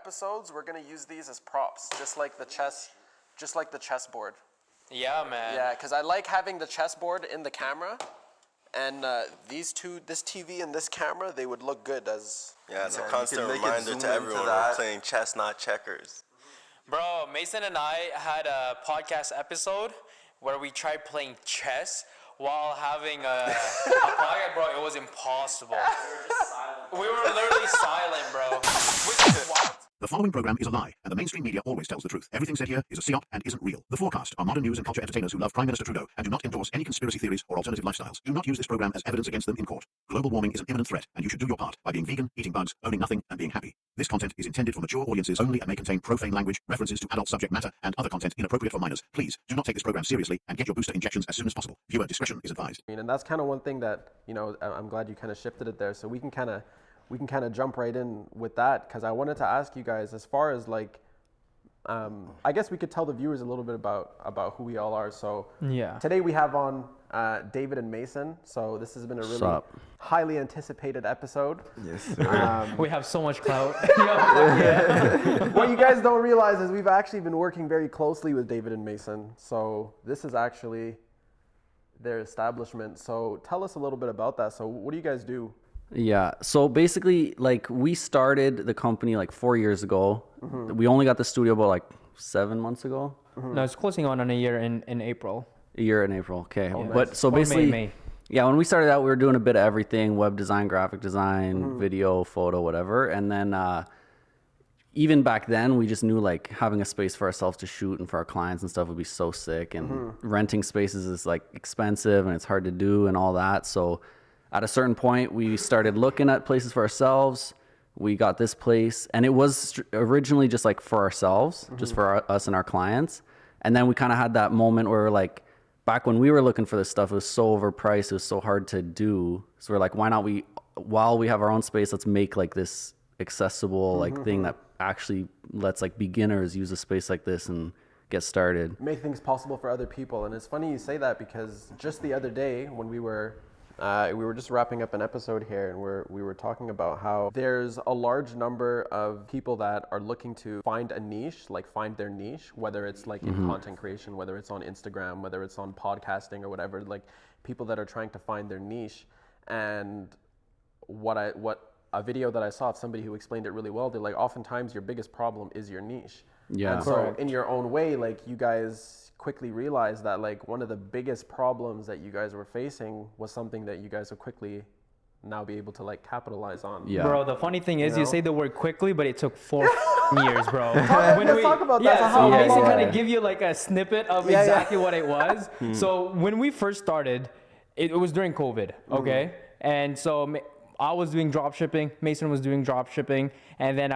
episodes, we're gonna use these as props, just like the chessboard. Yeah, man. Yeah, because I like having the chessboard in the camera, and this TV and this camera, they would look good as. Yeah, it's a constant reminder to everyone we're playing chess, not checkers. Bro, Mason and I had a podcast episode where we tried playing chess while having a podcast, bro. It was impossible. We were just silent. We were literally silent, bro. Which is wild. The following program is a lie, and the mainstream media always tells the truth. Everything said here is a psyop and isn't real. The Forecast are modern news and culture entertainers who love Prime Minister Trudeau and do not endorse any conspiracy theories or alternative lifestyles. Do not use this program as evidence against them in court. Global warming is an imminent threat, and you should do your part by being vegan, eating bugs, owning nothing, and being happy. This content is intended for mature audiences only and may contain profane language, references to adult subject matter, and other content inappropriate for minors. Please do not take this program seriously and get your booster injections as soon as possible. Viewer discretion is advised. And that's kind of one thing that, I'm glad you kind of shifted it there, so we can kind of jump right in with that, because I wanted to ask you guys, as far as I guess we could tell the viewers a little bit about who we all are. So today we have on David and Mason. So this has been a really highly anticipated episode. Yes, sir. We have so much clout. What you guys don't realize is we've actually been working very closely with David and Mason. So this is actually their establishment. So tell us a little bit about that. So what do you guys do? Yeah. So basically, we started the company 4 years ago. Mm-hmm. We only got the studio about 7 months ago. Mm-hmm. No, it's closing on a year in April. A year in April. Okay. Oh, nice. But so basically, May. Yeah, when we started out, we were doing a bit of everything: web design, graphic design, video, photo, whatever. And then even back then, we just knew having a space for ourselves to shoot and for our clients and stuff would be so sick. And renting spaces is expensive and it's hard to do and all that. So at a certain point, we started looking at places for ourselves. We got this place, and it was originally just for ourselves, just for us and our clients. And then we kind of had that moment where back when we were looking for this stuff, it was so overpriced, it was so hard to do. So we're why not while we have our own space, let's make this accessible thing that actually lets beginners use a space like this and get started. Make things possible for other people. And it's funny you say that, because just the other day when we were just wrapping up an episode here, and we were talking about how there's a large number of people that are looking to find a niche, find their niche, whether it's in content creation, whether it's on Instagram, whether it's on podcasting or whatever, people that are trying to find their niche. And what a video that I saw of somebody who explained it really well, they're oftentimes your biggest problem is your niche. Yeah. And so in your own way, you guys quickly realized that one of the biggest problems that you guys were facing was something that you guys will quickly now be able to capitalize on. Yeah. Bro, the funny thing is you say the word quickly, but it took 4 years, bro. Let's talk about that. Yeah, so Mason kind of give you a snippet of exactly what it was. So when we first started, it was during COVID, okay? And so I was doing drop shipping, Mason was doing drop shipping, and then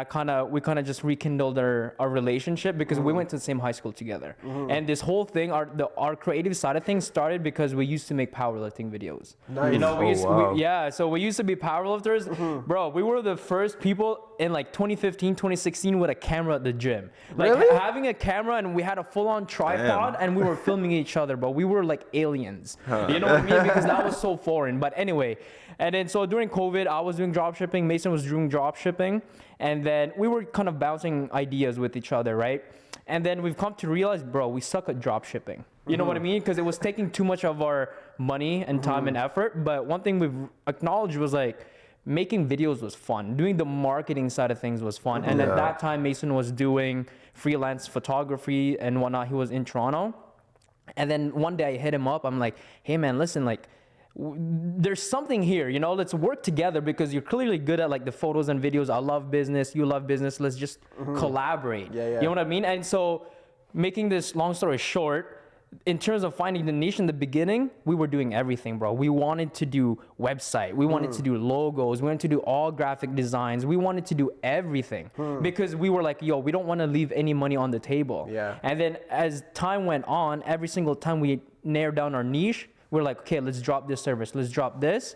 we kind of just rekindled our relationship because we went to the same high school together. And this whole thing, our creative side of things started because we used to make powerlifting videos. Nice. So we used to be powerlifters. Bro, we were the first people in 2015, 2016 with a camera at the gym. Really? Having a camera, and we had a full-on tripod. And we were filming each other, but we were like aliens. You know what I mean? Because that was so foreign. But anyway, and then so during COVID, I was doing drop shipping, Mason was doing drop shipping, and then we were kind of bouncing ideas with each other, right? And then we've come to realize, bro, we suck at drop shipping. You know what I mean? Because it was taking too much of our money and time and effort. But one thing we've acknowledged was making videos was fun. Doing the marketing side of things was fun. And at that time, Mason was doing freelance photography and whatnot. He was in Toronto. And then one day I hit him up. I'm like, hey man, listen, there's something here, let's work together because you're clearly good at the photos and videos. I love business, you love business. Let's just collaborate. You know what I mean? And so making this long story short, in terms of finding the niche in the beginning, we were doing everything, bro. We wanted to do website. We wanted to do logos. We wanted to do all graphic designs. We wanted to do everything because we were we don't want to leave any money on the table. Yeah. And then as time went on, every single time we narrowed down our niche, we're okay, let's drop this service. Let's drop this.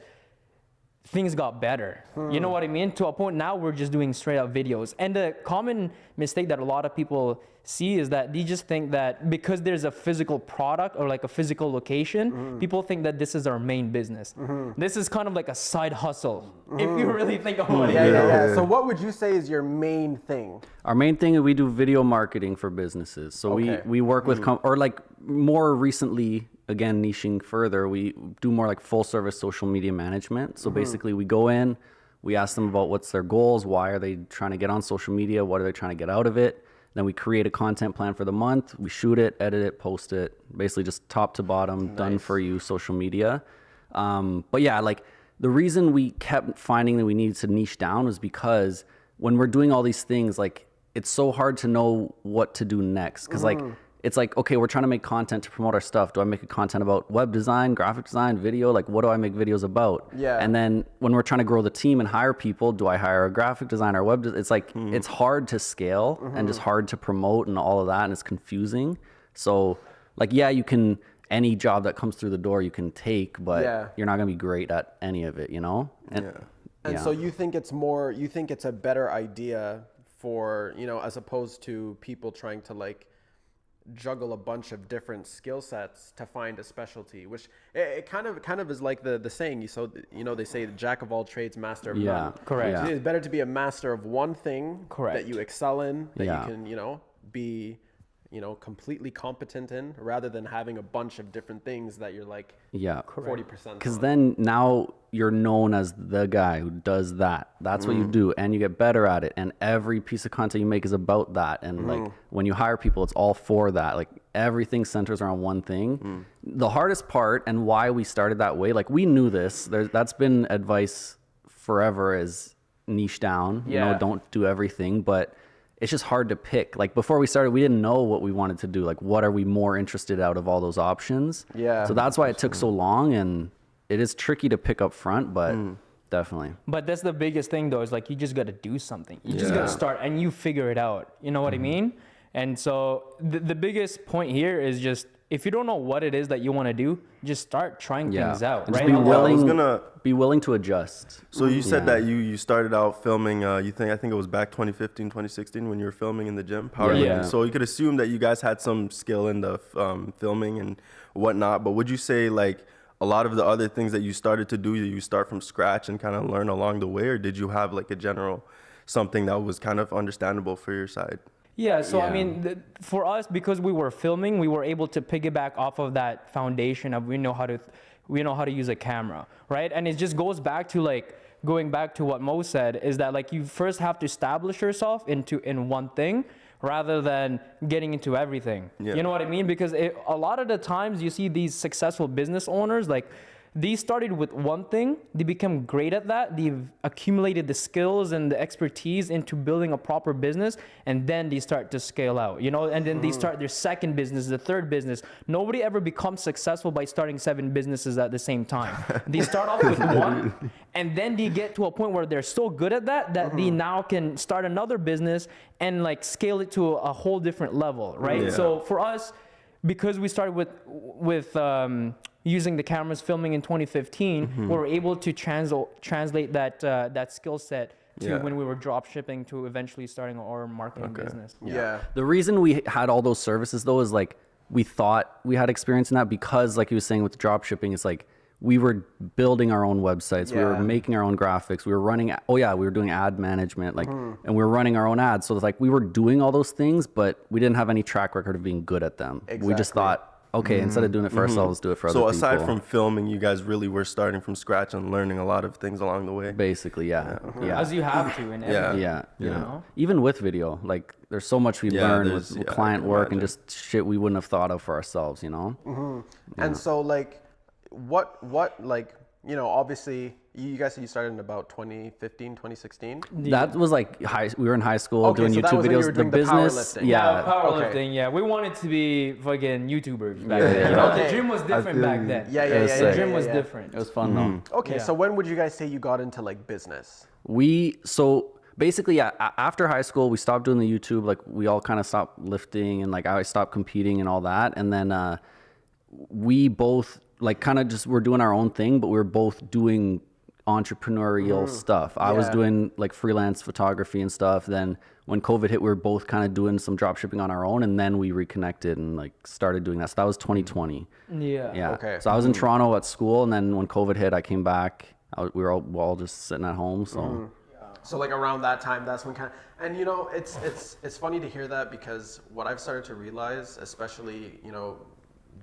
things got better. You know what I mean? To a point now we're just doing straight up videos. And the common mistake that a lot of people see is that they just think that because there's a physical product or like a physical location, people think that this is our main business. This is kind of like a side hustle, if you really think about it. Yeah. So what would you say is your main thing? Our main thing is we do video marketing for businesses. So we work with, or like more recently, again, niching further, we do more like full service social media management. So basically we go in, we ask them about what's their goals, why are they trying to get on social media, what are they trying to get out of it. Then we create a content plan for the month, we shoot it, edit it, post it, basically just top to bottom, done for you social media. But yeah, like the reason we kept finding that we needed to niche down was because when we're doing all these things, like it's so hard to know what to do next. Cause like, it's like, okay, we're trying to make content to promote our stuff. Do I make a content about web design, graphic design, video? Like, what do I make videos about? Yeah. And then when we're trying to grow the team and hire people, do I hire a graphic designer, it's like, it's hard to scale and just hard to promote and all of that. And it's confusing. So like, yeah, you can, any job that comes through the door you can take, but you're not going to be great at any of it, you know? And so you think it's a better idea for, you know, as opposed to people trying to like juggle a bunch of different skill sets to find a specialty, which it kind of is like the saying, you know, they say the jack of all trades, master of none. Correct. So it's better to be a master of one thing that you excel in, that you can, you know, be, you know, completely competent in, rather than having a bunch of different things that you're like 40%. Because then now you're known as the guy who does that. That's what you do, and you get better at it. And every piece of content you make is about that. And like when you hire people, it's all for that. Like everything centers around one thing. The hardest part, and why we started that way, like we knew this. That's been advice forever: is niche down. You know, don't do everything, but it's just hard to pick. Like before we started, we didn't know what we wanted to do. Like, what are we more interested out of all those options? So that's why it took so long, and it is tricky to pick up front, but definitely. But that's the biggest thing though, is like, you just got to do something. You just got to start and you figure it out. You know what I mean? And so the biggest point here is just, if you don't know what it is that you want to do, just start trying things out. And right? Be willing to adjust. So you said that you started out filming, I think it was back 2015, 2016 when you were filming in the gym, powerlifting. So you could assume that you guys had some skill in the filming and whatnot, but would you say like a lot of the other things that you started to do, you start from scratch and kind of learn along the way, or did you have like a general something that was kind of understandable for your side? Yeah, so I mean, for us, because we were filming, we were able to piggyback off of that foundation of we know how to use a camera, right? And it just goes back to like, going back to what Mo said, is that like you first have to establish yourself in one thing rather than getting into everything. You know what I mean? Because a lot of the times you see these successful business owners, like they started with one thing, they become great at that, they've accumulated the skills and the expertise into building a proper business, and then they start to scale out, you know, and then they start their second business, the third business. Nobody ever becomes successful by starting 7 businesses at the same time. They start off with one, and then they get to a point where they're so good at that they now can start another business and like scale it to a whole different level, right? So for us, because we started with using the cameras filming in 2015, we were able to translate that skill set to when we were drop shipping to eventually starting our marketing business. The reason we had all those services though is like we thought we had experience in that, because like you were saying with drop shipping, it's like we were building our own websites, we were making our own graphics, we were running, we were doing ad management, like, and we were running our own ads. So it's like we were doing all those things, but we didn't have any track record of being good at them. We just thought, okay, instead of doing it for ourselves, do it for other people. So aside from filming, you guys really were starting from scratch and learning a lot of things along the way. Basically, As you have to in everything. You know? Even with video, like there's so much we learned with client work and just shit we wouldn't have thought of for ourselves, you know? And so like, what like, you know, obviously you guys said you started in about 2015, 2016. That was like we were in high school doing YouTube videos. The business, powerlifting. We wanted to be fucking YouTubers back then. You know, the gym was different back then. The gym was different. It was fun though. Okay, so when would you guys say you got into like business? So basically, after high school, we stopped doing the YouTube. Like we all kind of stopped lifting, and like I stopped competing and all that. And then we both like kind of just were doing our own thing, but we were both doing entrepreneurial stuff. I was doing like freelance photography and stuff. Then when COVID hit, we were both kind of doing some drop shipping on our own, and then we reconnected and like started doing that. So that was 2020. Yeah. Okay. So I was in Toronto at school, and then when COVID hit, I came back. We were all just sitting at home. So. So like around that time, that's when and you know, it's funny to hear that, because what I've started to realize, especially, you know,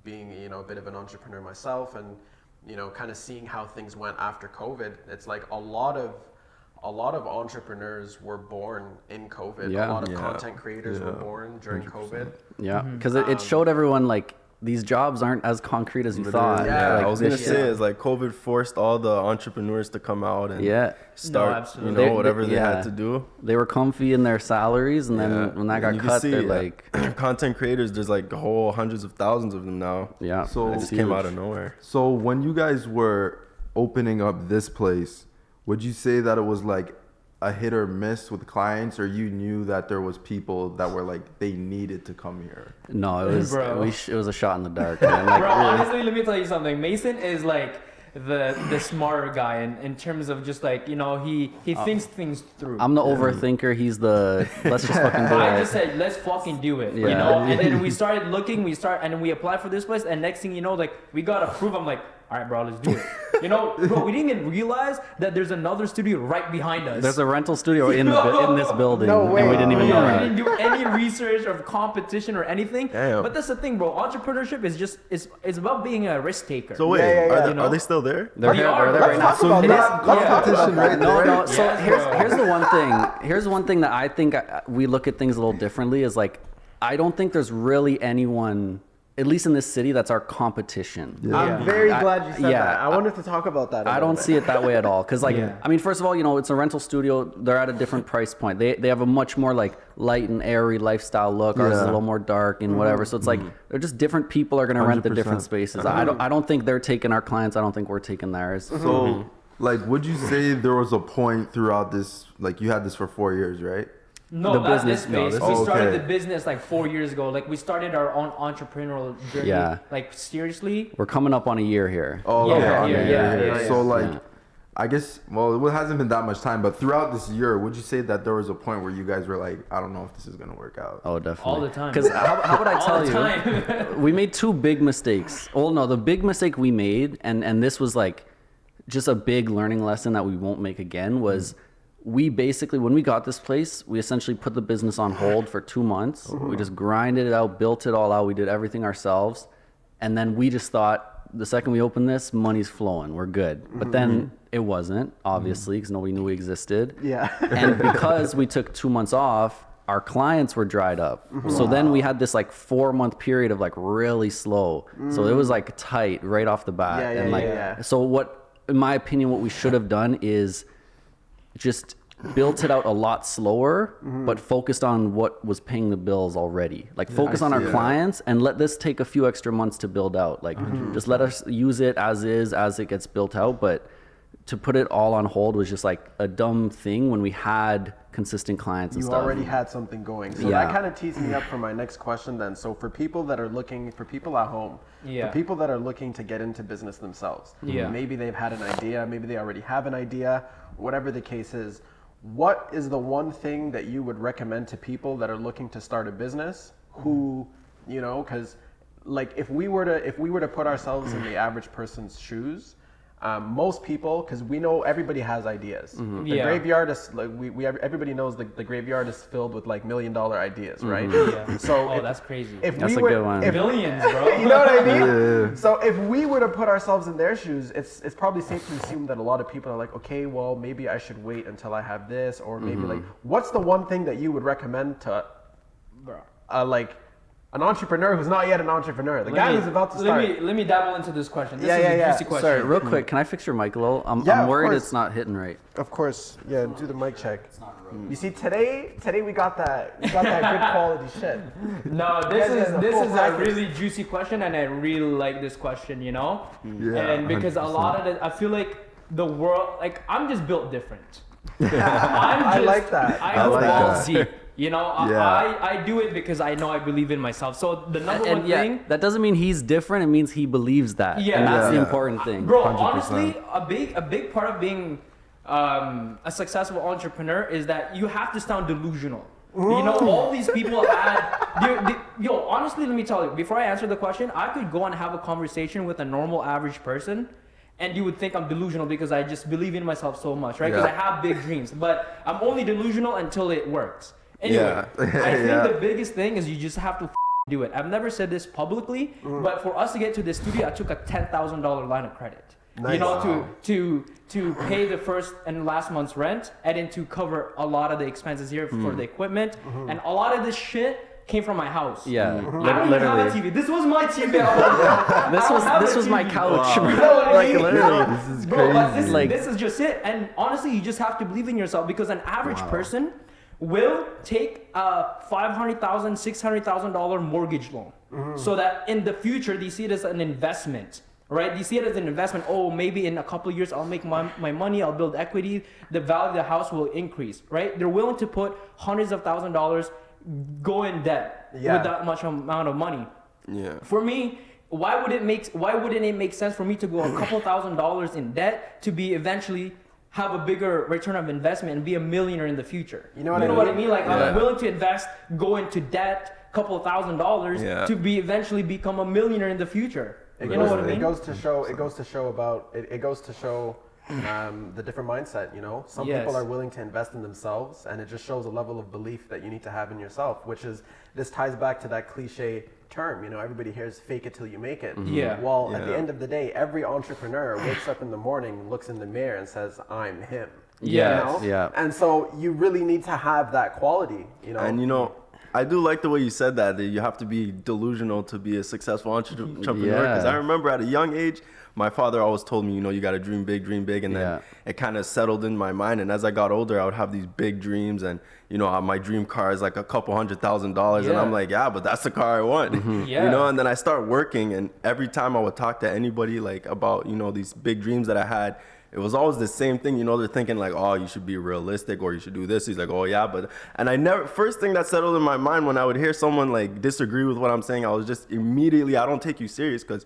being, you know, a bit of an entrepreneur myself, and, you know, kind of seeing how things went after COVID, it's like a lot of entrepreneurs were born in COVID. A lot of content creators were born during 100%. COVID. Yeah, because it showed everyone like these jobs aren't as concrete as you thought. Yeah, like, I was gonna say it's like COVID forced all the entrepreneurs to come out and start, you know, whatever they had to do. They were comfy in their salaries, and then when that got cut, they're like content creators. There's like a whole hundreds of thousands of them now. Yeah, so it just came out of nowhere. So when you guys were opening up this place, would you say that it was like a hit or miss with clients, or you knew that there was people that were like they needed to come here? No, it was it was a shot in the dark, man. Like, bro, honestly, let me tell you something. Mason is like the smarter guy in terms of just like, you know, he thinks things through. I'm the overthinker. He's the let's just fucking do it. I just said let's fucking do it. You know, and then we started looking. And then we applied for this place, and next thing you know, like we got approved. I'm like, all right, bro, let's do it. You know, bro, we didn't even realize that there's another studio right behind us. There's a rental studio in this building, No way. and we didn't even know We that. didn't do any research of competition or anything. Damn. But that's the thing, bro. Entrepreneurship is just it's about being a risk taker. So wait, are they still there? They're there right now. So no competition right there. No. So here's the one thing. Here's one thing that I think we look at things a little differently. Is like, I don't think there's really anyone, at least in this city, that's our competition. I'm very glad you said that. I wanted to talk about that. I don't see it that way at all. Because like, I mean, first of all, you know, it's a rental studio. They're at a different price point. They have a much more like light and airy lifestyle look. Ours is a little more dark and whatever. So it's like, they're just different people are going to rent the different spaces. I don't think they're taking our clients. I don't think we're taking theirs. So like, would you say there was a point throughout this, like you had this for 4 years, right? No, the not business. this space. We started the business like 4 years ago. Like we started our own entrepreneurial journey. Yeah. Like seriously. We're coming up on a year here. Oh, okay. Yeah. So like, I guess, well, it hasn't been that much time, but throughout this year, would you say that there was a point where you guys were like, I don't know if this is going to work out? Oh, definitely. All the time. Because how would I tell you? We made two big mistakes. Well, no, the big mistake we made, and this was like just a big learning lesson that we won't make again, was we basically, when we got this place, we essentially put the business on hold for 2 months. We just grinded it out, built it all out. We did everything ourselves. And then we just thought, the second we open this, money's flowing. We're good. But then it wasn't, obviously, because nobody knew we existed. Yeah. And because we took 2 months off, our clients were dried up. So then we had this like 4 month period of like really slow. So it was like tight right off the bat. So what, in my opinion, what we should have done is just built it out a lot slower, but focused on what was paying the bills already. Like focus on our clients and let this take a few extra months to build out. Like just let us use it as is, as it gets built out. But to put it all on hold was just like a dumb thing when we had consistent clients and You stuff. already had something going. So that kind of tees me up for my next question then. So for people that are looking, for people at home, for people that are looking to get into business themselves, maybe they've had an idea, maybe they already have an idea, whatever the case is, what is the one thing that you would recommend to people that are looking to start a business who, you know, because like if we were to put ourselves in the average person's shoes, most people, because we know everybody has ideas. The graveyard is like everybody knows the graveyard is filled with like $1 million ideas, right? So that's crazy. That's a good one. Millions, bro. You know what I mean? So if we were to put ourselves in their shoes, it's probably safe to assume that a lot of people are like, okay, well maybe I should wait until I have this, or maybe like, what's the one thing that you would recommend to, like, an entrepreneur who's not yet an entrepreneur, the guy who's about to start. Let me dabble into this question. This is a juicy question. Sorry, real quick, can I fix your mic a little? I'm worried it's not hitting right. Of course, do the mic check. You see, today we got that good quality shit. No, this is a really juicy question, and I really like this question, you know? Yeah. And because 100%. a lot of it, I feel like the world, like I'm just built different. I like that. I go balls deep. You know, I do it because I know I believe in myself. So the number one thing. That doesn't mean he's different. It means he believes that. Yeah. And that's the important thing. Bro, 100%. honestly, a big part of being a successful entrepreneur is that you have to sound delusional. You know, all these people had, yo, honestly, let me tell you, before I answer the question, I could go and have a conversation with a normal average person and you would think I'm delusional because I just believe in myself so much, right? Because I have big dreams, but I'm only delusional until it works. Anyway, I think the biggest thing is you just have to do it. I've never said this publicly, but for us to get to this studio, I took a $10,000 line of credit. Nice. You know, to pay the first and last month's rent, and then to cover a lot of the expenses here for the equipment, and a lot of this shit came from my house. Yeah, I don't even have a TV. This was my TV. This was my couch. Wow. You know what I mean? Literally, this is crazy. But this is just it. And honestly, you just have to believe in yourself because an average person will take a $500,000, $600,000 mortgage loan, so that in the future they see it as an investment. Right? You see it as an investment. Oh, maybe in a couple of years I'll make my money, I'll build equity, the value of the house will increase, right? They're willing to put hundreds of thousands of dollars, go in debt with that much amount of money. Yeah. For me, why wouldn't it make sense for me to go a couple $1,000s in debt to be eventually have a bigger return of investment and be a millionaire in the future? You know what I mean? Like I'm willing to invest, go into debt, couple $1,000s to be eventually become a millionaire in the future. You know what I mean? It goes to show the different mindset, you know? Some people are willing to invest in themselves, and it just shows a level of belief that you need to have in yourself, which is, this ties back to that cliche term, you know, everybody hears fake it till you make it. Well, at the end of the day, every entrepreneur wakes up in the morning, looks in the mirror and says, I'm him. You know? And so you really need to have that quality, you know? And you know, I do like the way you said that you have to be delusional to be a successful entrepreneur. Because I remember at a young age, my father always told me, you know, you got to dream big. And then it kind of settled in my mind. And as I got older, I would have these big dreams. And, you know, my dream car is like a couple $100,000. And I'm like, but that's the car I want. You know, and then I start working. And every time I would talk to anybody like about, you know, these big dreams that I had, it was always the same thing, you know, they're thinking like, oh, you should be realistic or you should do this. He's like, oh yeah, and I never, first thing that settled in my mind when I would hear someone like disagree with what I'm saying, I was just immediately, I don't take you serious because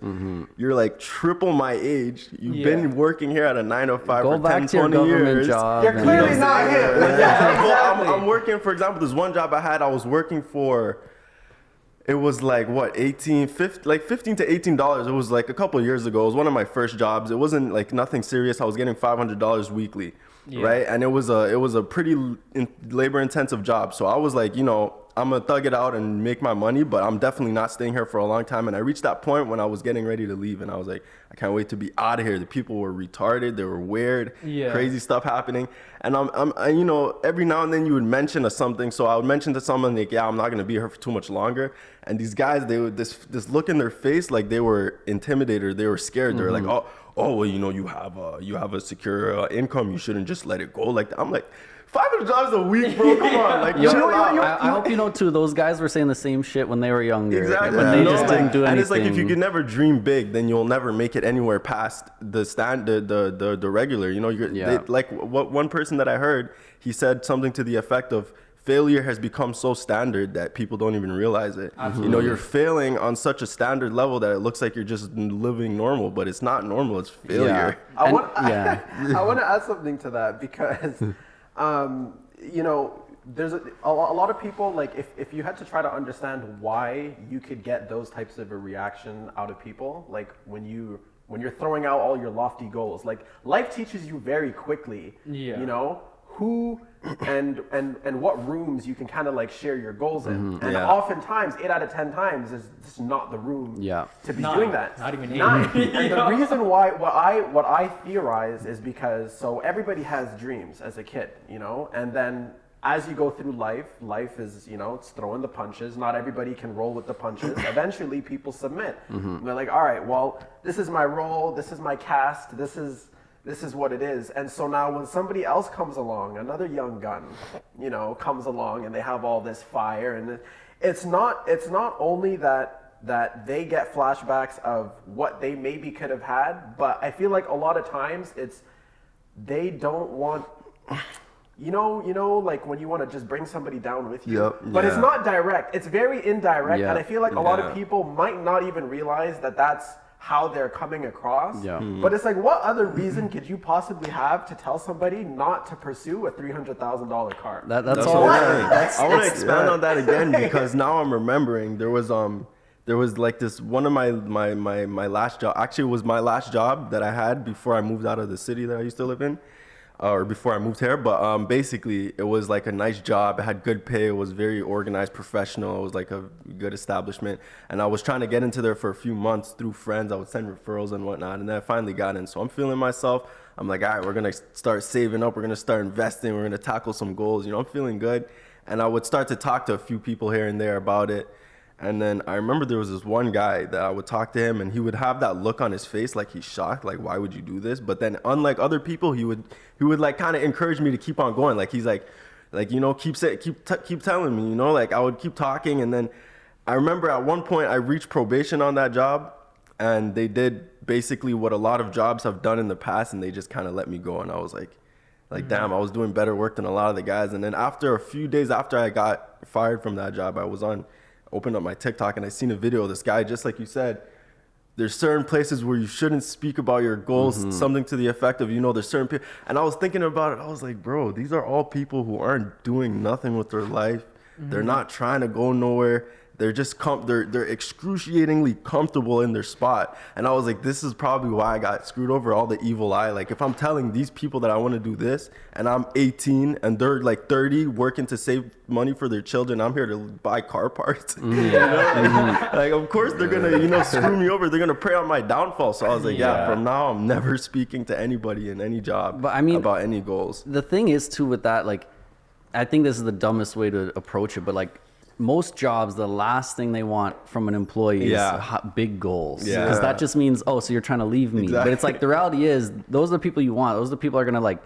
you're like triple my age. You've been working here at a 9 to 5 for 10, 20 years. Job You're clearly not him. Well, I'm working, for example, there's one job I had, I was working for, it was like what, $15 to $18. It was like a couple of years ago. It was one of my first jobs. It wasn't like nothing serious. I was getting $500 weekly, right? And it was a pretty labor intensive job. So I was like, you know, I'm gonna thug it out and make my money, but I'm definitely not staying here for a long time. And I reached that point when I was getting ready to leave, and I was like, I can't wait to be out of here. The people were retarded, they were weird, crazy stuff happening. And I, you know, every now and then you would mention something, so I would mention to someone like, I'm not gonna be here for too much longer. And these guys, they would this look in their face like they were intimidated, they were scared. They were like, oh, well, you know, you have a secure income, you shouldn't just let it go like that. I'm like, $500 a week, bro. Come on, like, I hope you know too. Those guys were saying the same shit when they were younger. Exactly. When they just didn't do anything. And it's like if you could never dream big, then you'll never make it anywhere past the the regular. You know, like what one person that I heard, he said something to the effect of, failure has become so standard that people don't even realize it. Absolutely. You know, you're failing on such a standard level that it looks like you're just living normal, but it's not normal. It's failure. I want to add something to that because. You know, there's a lot of people, like if you had to try to understand why you could get those types of a reaction out of people, like when you're throwing out all your lofty goals, like life teaches you very quickly, you know, who and what rooms you can kind of like share your goals in. And oftentimes 8 out of 10 times is just not the room to be doing that. Not even 8. And the reason why what I theorize is because so everybody has dreams as a kid, you know, and then as you go through life is, you know, it's throwing the punches. Not everybody can roll with the punches. Eventually people submit. And they're like, all right, well, this is my role, this is my cast, this is what it is. And so now when somebody else comes along, another young gun, you know, comes along and they have all this fire, and it's not only that they get flashbacks of what they maybe could have had, but I feel like a lot of times it's they don't want like when you want to just bring somebody down with you, Yep. but it's Yeah. not direct. It's very indirect, Yeah. and I feel like a lot Yeah. of people might not even realize that that's how they're coming across. Yeah. But it's like, what other reason could you possibly have to tell somebody not to pursue a $300,000 car? That's That's all. what I'm saying. I want to expand yeah. on that again because now I'm remembering there was like this one of my last job. Actually, it was my last job that I had before I moved out of the city that I used to live in, or before I moved here. But basically, it was like a nice job. It had good pay. It was very organized, professional. It was like a good establishment. And I was trying to get into there for a few months through friends. I would send referrals and whatnot. And then I finally got in. So I'm feeling myself. I'm like, all right, we're going to start saving up. We're going to start investing. We're going to tackle some goals. I'm feeling good. And I would start to talk to a few people here and there about it. And then I remember there was this one guy that I would talk to him and he would have that look on his face like he's shocked, like, why would you do this? But then unlike other people, he would like kind of encourage me to keep on going. Like he's like, keep telling me, like I would keep talking. And then I remember at one point I reached probation on that job and they did basically what a lot of jobs have done in the past and they just kind of let me go. And I was like, damn, I was doing better work than a lot of the guys. And then after a few days after I got fired from that job, opened up my TikTok and I seen a video of this guy, just like you said, there's certain places where you shouldn't speak about your goals, something to the effect of, there's certain people. And I was thinking about it. I was like, bro, these are all people who aren't doing nothing with their life. They're not trying to go nowhere. They're just they're excruciatingly comfortable in their spot. And I was like, this is probably why I got screwed over, all the evil eye. Like if I'm telling these people that I want to do this and I'm 18 and they're like 30 working to save money for their children, I'm here to buy car parts. Like of course they're gonna screw me over. They're gonna prey on my downfall. So I was like, yeah, from now I'm never speaking to anybody in any job about any goals. The thing is too with that, like, I think this is the dumbest way to approach it, but like most jobs, the last thing they want from an employee is big goals. Yeah. Because that just means, so you're trying to leave me. Exactly. But it's like the reality is those are the people you want. Those are the people who are gonna like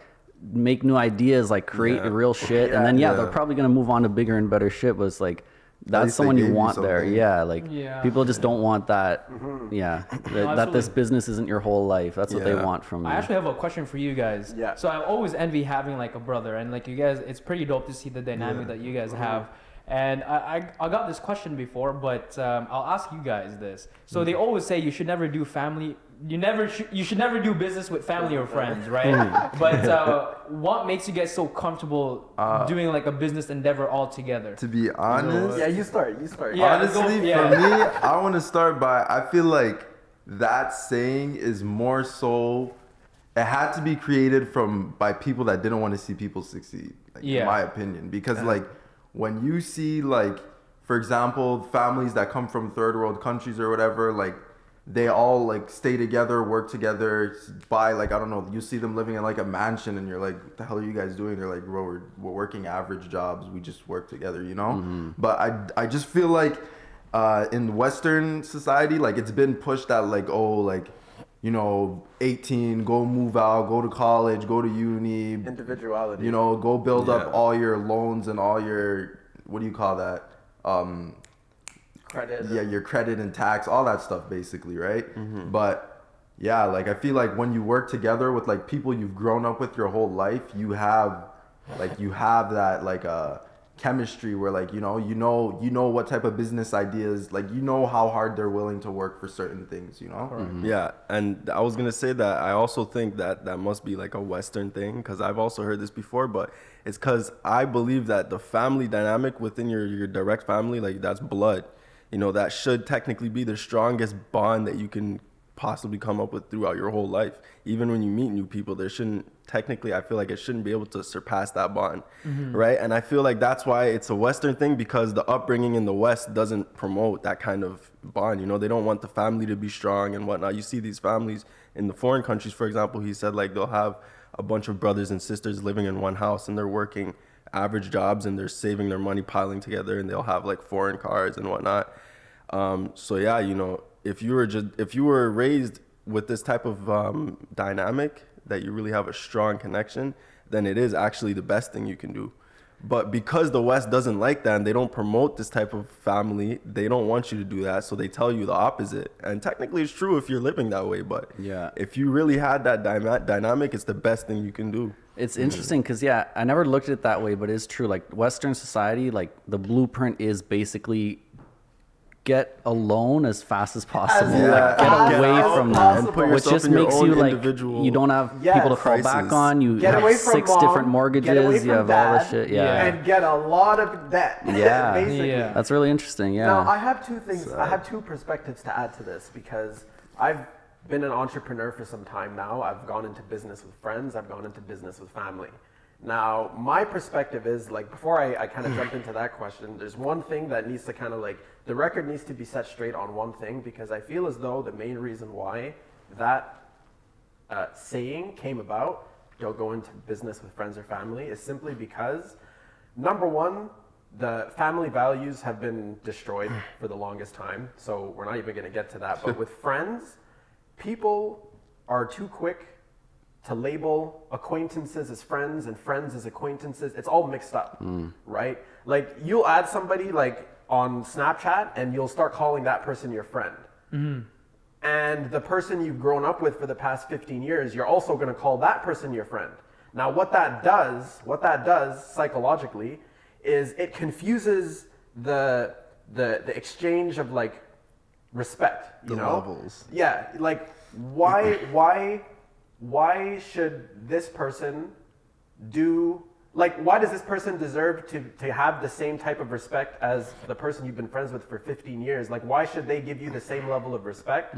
make new ideas, like create real shit. And then they're probably gonna move on to bigger and better shit. But it's like that's someone you want there. Yeah, people just don't want that. Yeah, that this business isn't your whole life. That's what they want from you. I actually have a question for you guys. Yeah. So I always envy having like a brother, and like you guys, it's pretty dope to see the dynamic that you guys have. And I got this question before, but I'll ask you guys this. So they always say you should never do family. You should never do business with family or friends, right? But what makes you guys so comfortable doing like a business endeavor all together? To be honest, Yeah, you start. Yeah, honestly, for me, I want to start by, I feel like that saying is more so, it had to be created by people that didn't want to see people succeed, like, in my opinion. Because like, when you see like, for example, families that come from third world countries or whatever, like they all like stay together, work together, buy like, I don't know, you see them living in like a mansion and you're like, what the hell are you guys doing? They're like, bro, we're working average jobs. We just work together, But I just feel like in Western society, like it's been pushed that like, 18, go move out, go to college, go to uni. Individuality. Go build up all your loans and all your, what do you call that? Credit. Yeah, your credit and tax, all that stuff basically, right? But yeah, like I feel like when you work together with like people you've grown up with your whole life, you have that like chemistry where like you know what type of business ideas, like how hard they're willing to work for certain things, Yeah, and I was gonna say that I also think that must be like a Western thing, because I've also heard this before, but it's because I believe that the family dynamic within your direct family, like that's blood, that should technically be the strongest bond that you can possibly come up with throughout your whole life. Even when you meet new people, I feel like it shouldn't be able to surpass that bond, right? And I feel like that's why it's a Western thing, because the upbringing in the West doesn't promote that kind of bond. They don't want the family to be strong and whatnot. You see these families in the foreign countries, for example, he said like they'll have a bunch of brothers and sisters living in one house and they're working average jobs and they're saving their money, piling together, and they'll have like foreign cars and whatnot. So yeah, if you were raised with this type of dynamic, that you really have a strong connection, then it is actually the best thing you can do. But because the West doesn't like that and they don't promote this type of family, they don't want you to do that, so they tell you the opposite. And technically it's true if you're living that way, but if you really had that dynamic, it's the best thing you can do. It's interesting because I never looked at it that way, but it's true. Like Western society, like the blueprint is basically get a loan as fast as possible, like get away from them, which just makes you like you don't have people to fall back on. You get have away from 6 mom, different mortgages. You have all this shit. And get a lot of debt. Basically. That's really interesting. Now I have two things. I have two perspectives to add to this because I've been an entrepreneur for some time now. I've gone into business with friends. I've gone into business with family. Now, my perspective is, like, before I kind of jump into that question, there's one thing that needs to kind of, like, the record needs to be set straight on one thing, because I feel as though the main reason why that saying came about, don't go into business with friends or family, is simply because, number one, the family values have been destroyed for the longest time, so we're not even going to get to that. But with friends, people are too quick to label acquaintances as friends and friends as acquaintances. It's all mixed up, right? Like, you'll add somebody like on Snapchat and you'll start calling that person your friend. And the person you've grown up with for the past 15 years, you're also gonna call that person your friend. Now, what that does psychologically is it confuses the exchange of like respect, you know? Levels. Yeah, like why should this person why does this person deserve to have the same type of respect as the person you've been friends with for 15 years? Like, why should they give you the same level of respect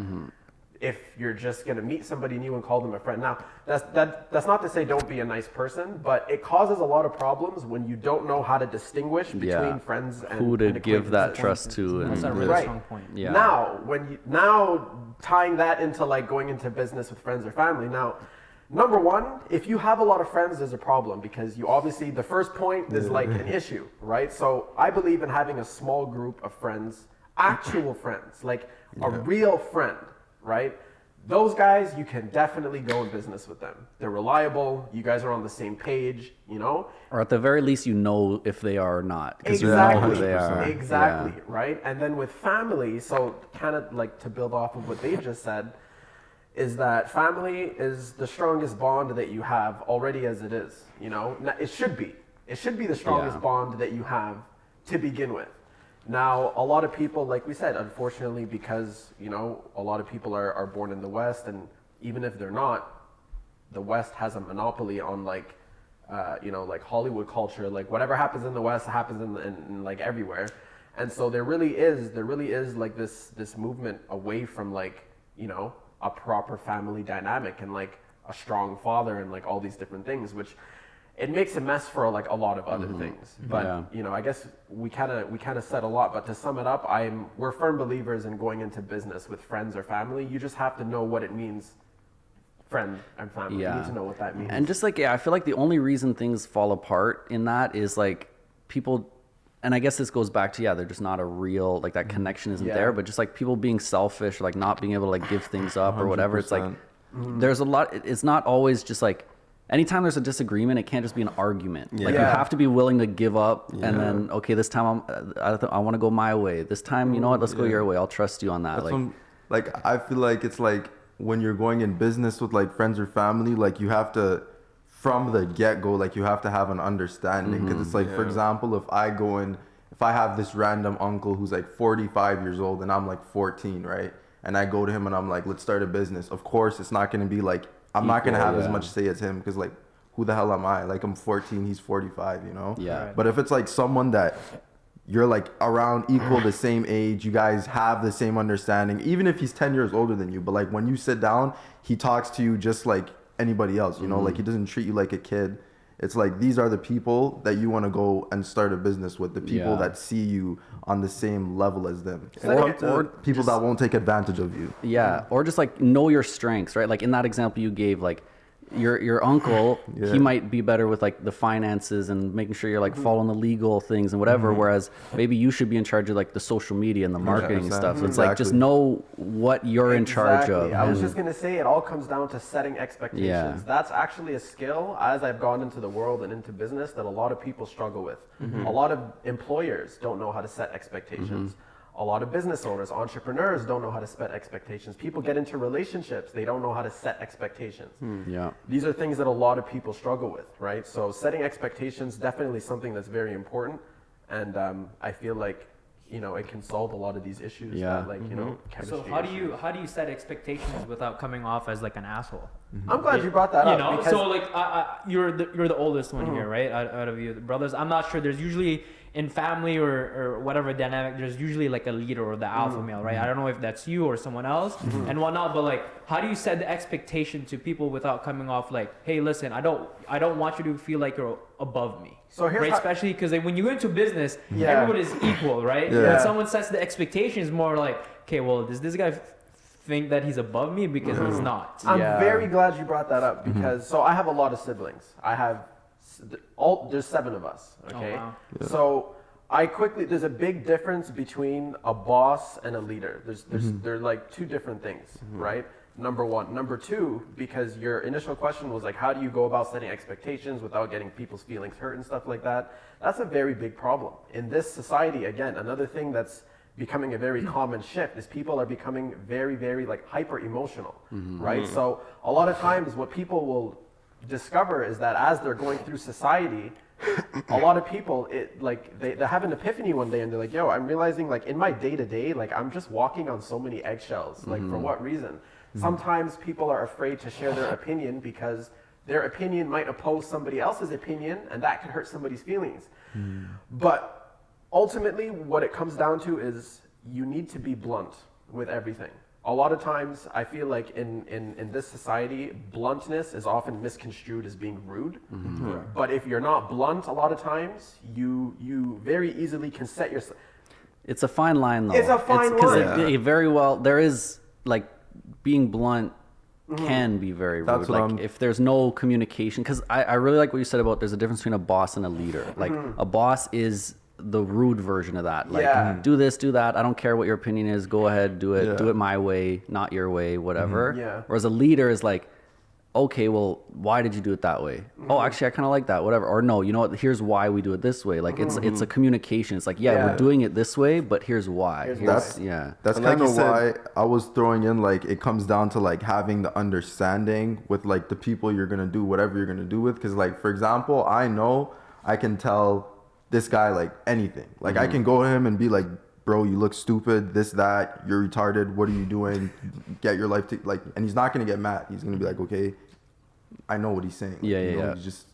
if you're just going to meet somebody new and call them a friend? Now, that's not to say don't be a nice person, but it causes a lot of problems when you don't know how to distinguish between friends and who to and give that acquaintances. trust to. That's a And really strong point. Now tying that into like going into business with friends or family. Now, number one, if you have a lot of friends, there's a problem, because you obviously, the first point is like an issue, right? So I believe in having a small group of friends, actual friends, like a real friend, right? Those guys, you can definitely go in business with them. They're reliable. You guys are on the same page, you know? or at the very least, you know if they are or not, because Exactly. you know who they are. Exactly, right? And then with family, so kind of like to build off of what they just said, is that family is the strongest bond that you have already as it is, you know? It should be. It should be the strongest bond that you have to begin with. Now, a lot of people, like we said, unfortunately, because, you know, a lot of people are born in the West, and even if they're not, the West has a monopoly on like, you know, like Hollywood culture, like whatever happens in the West happens in like everywhere. And so there really is like this movement away from like, you know, a proper family dynamic and like a strong father and like all these different things, which it makes a mess for like a lot of other things. But you know, I guess we kind of said a lot, but to sum it up, we're firm believers in going into business with friends or family. You just have to know what it means, friend and family. You need to know what that means. And just like, I feel like the only reason things fall apart in that is like people, and I guess this goes back to, they're just not a real, like that connection isn't there, but just like people being selfish, or like not being able to like give things up or whatever. It's like, there's a lot, it's not always just like, anytime there's a disagreement, it can't just be an argument. Like you have to be willing to give up, and then, okay, this time I want to go my way. This time, you know what, let's go your way. I'll trust you on that. Like I feel like it's like when you're going in business with like friends or family, like you have to, from the get-go, like you have to have an understanding, because it's like, for example, if I have this random uncle who's like 45 years old and I'm like 14, right? And I go to him and I'm like, let's start a business. Of course, it's not going to be like, I'm not going to have as much say as him, because like, who the hell am I? Like, I'm 14, he's 45, you know? Yeah. But if it's like someone that you're like around equal, the same age, you guys have the same understanding, even if he's 10 years older than you, but like when you sit down, he talks to you just like anybody else, you know? Like, he doesn't treat you like a kid. It's like, these are the people that you want to go and start a business with, the people that see you on the same level as them, or people that won't take advantage of you. Or just like know your strengths, right? Like in that example you gave, like your uncle, he might be better with like the finances and making sure you're like following the legal things and whatever, whereas maybe you should be in charge of like the social media and the marketing stuff. So it's like, just know what you're in charge of. I was just gonna say, it all comes down to setting expectations. That's actually a skill, as I've gone into the world and into business, that a lot of people struggle with. A lot of employers don't know how to set expectations. a lot of business owners, entrepreneurs don't know how to set expectations. People get into relationships, they don't know how to set expectations. Yeah. These are things that a lot of people struggle with, right? So setting expectations, definitely something that's very important. And I feel like, you know, it can solve a lot of these issues. Yeah. That, like, you know, So chemistry how do issues. you set expectations without coming off as like an assoul? I'm glad you brought that You up. know, because so like you're the oldest one here, right? Out of you, the brothers. I'm not sure. There's usually in family or whatever dynamic, there's usually like a leader or the alpha male, right? I don't know if that's you or someone else and whatnot, but like, how do you set the expectation to people without coming off like, hey, listen, I don't want you to feel like you're above me. So here's right? how- Especially because like, when you go into business, Yeah. everyone is equal, right? Yeah. When someone sets the expectations more like, okay, well, does this guy think that he's above me because he's not? I'm Yeah. very glad you brought that up because so I have a lot of siblings. I have there's 7 of us. Okay, wow. so there's a big difference between a boss and a leader. They're like 2 different things, right? Number 1, number 2, because your initial question was like, how do you go about setting expectations without getting people's feelings hurt and stuff like that? That's a very big problem in this society. Again, another thing that's becoming a very common shift is people are becoming very, very like hyper emotional, right? So a lot of times what people will discover is that as they're going through society, a lot of people they have an epiphany one day and they're like, yo, I'm realizing like in my day-to-day, like I'm just walking on so many eggshells. Like for what reason? Sometimes people are afraid to share their opinion because their opinion might oppose somebody else's opinion and that could hurt somebody's feelings. But ultimately, what it comes down to is you need to be blunt with everything. A lot of times, I feel like in this society, bluntness is often misconstrued as being rude. But if you're not blunt, a lot of times, you very easily can set yourself. It's a fine line, though. It's a fine line. Because it very well, there is, like, being blunt can be very rude. That's what like, I'm- if there's no communication, because I really like what you said about there's a difference between a boss and a leader. Like, a boss is the rude version of that. Like, Yeah. do this, do that. I don't care what your opinion is. Go ahead, do it. Yeah. Do it my way, not your way, whatever. Yeah. Whereas a leader is like, okay, well, why did you do it that way? Oh, actually, I kind of like that, whatever. Or no, you know what? Here's why we do it this way. Like, it's a communication. It's like, yeah, we're doing it this way, but here's why. Here's why. Yeah. That's And like kind you of said- why I was throwing in like it comes down to like having the understanding with like the people you're gonna do whatever you're gonna do with. Because like for example, I know I can tell this guy like anything. Like I can go to him and be like, bro, you look stupid. This, that. You're retarded. What are you doing? Get your life like. And he's not gonna get mad. He's gonna be like, okay, I know what he's saying. Like, Yeah, you yeah, know, yeah. he's just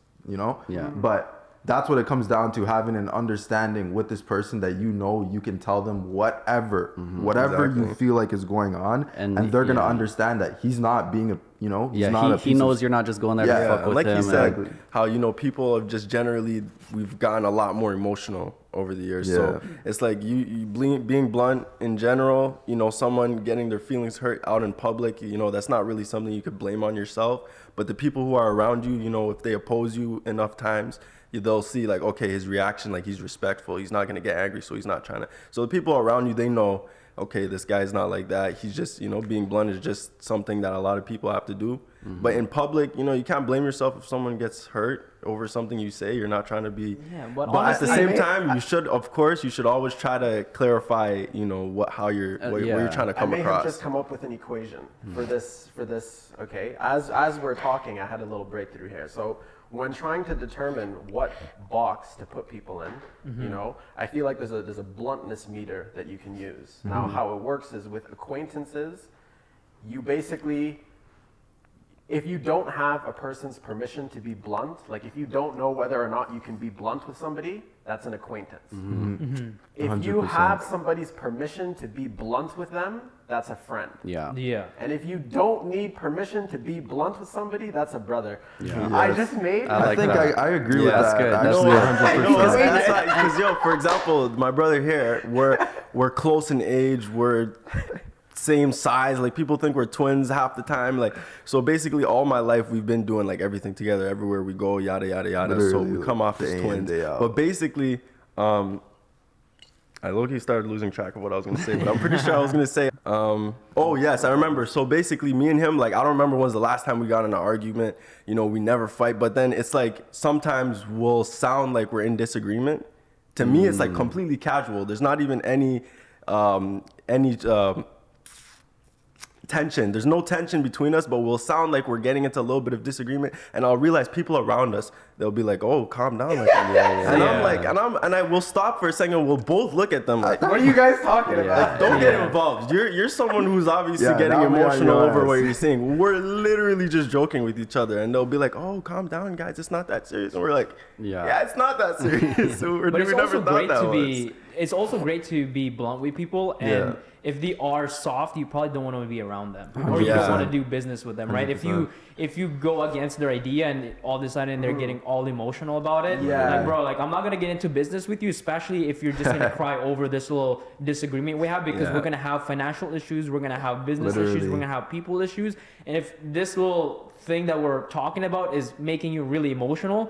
Yeah. But that's what it comes down to, having an understanding with this person that you know you can tell them whatever Exactly. you feel like is going on, And and they're gonna yeah. understand that he's not being he's Yeah, not a he piece knows of, you're not just going there Yeah, to fuck And with like him. you said, Exactly. how people have just generally we've gotten a lot more emotional over the years. Yeah. So it's like being blunt in general. Someone getting their feelings hurt out in public. That's not really something you could blame on yourself. But the people who are around you, if they oppose you enough times, they'll see like, okay, his reaction, like he's respectful. He's not gonna get angry, so he's not trying to. So the people around you, they know, okay, this guy's not like that. He's just, being blunt is just something that a lot of people have to do. But in public, you can't blame yourself if someone gets hurt over something you say. You're not trying to be. Yeah, but But at the honestly, same time, you should always try to clarify, what you're trying to I come may have across. just come up with an equation for this. Okay, as we're talking, I had a little breakthrough here. So when trying to determine what box to put people in, I feel like there's a bluntness meter that you can use. Now, how it works is with acquaintances, you basically, if you don't have a person's permission to be blunt, like if you don't know whether or not you can be blunt with somebody, that's an acquaintance. If you 100%. have somebody's permission to be blunt with them, that's a friend. Yeah. yeah. And if you don't need permission to be blunt with somebody, that's a brother. Yeah. I just made. I like think that. I agree Yeah, with that's that. good. Actually, That's 100%. Because for example, my brother here, we're close in age, we're same size. Like people think we're twins half the time. Like so, basically, all my life we've been doing like everything together, everywhere we go, yada yada yada. So Literally, we come off day as in, twins. day out. But basically, I low-key started losing track of what I was gonna say, but I'm pretty sure I was gonna say, oh yes, I remember. So basically me and him, like, I don't remember when's the last time we got in an argument. We never fight, but then it's like sometimes we'll sound like we're in disagreement. To me, it's like completely casual. There's not even any any tension. There's no tension between us, but we'll sound like we're getting into a little bit of disagreement, and I'll realize people around us, they'll be like, "Oh, calm down," like, I'm like, and I will stop for a second. We'll both look at them like, What are you guys talking about? like, don't get involved. You're someone who's obviously getting emotional over what you're saying. We're literally just joking with each other, and they'll be like, "Oh, calm down, guys. It's not that serious." And we're like, "Yeah, it's not that serious." So But it's also great to was. be. It's also great to be blunt with people, and if they are soft, you probably don't want to be around them, or you don't want to do business with them, right? 100%. If you go against their idea and all of a sudden they're getting all emotional about it, like, bro, like, I'm not gonna get into business with you, especially if you're just gonna cry over this little disagreement we have, because we're gonna have financial issues, we're gonna have business issues, we're gonna have people issues, and if this little thing that we're talking about is making you really emotional,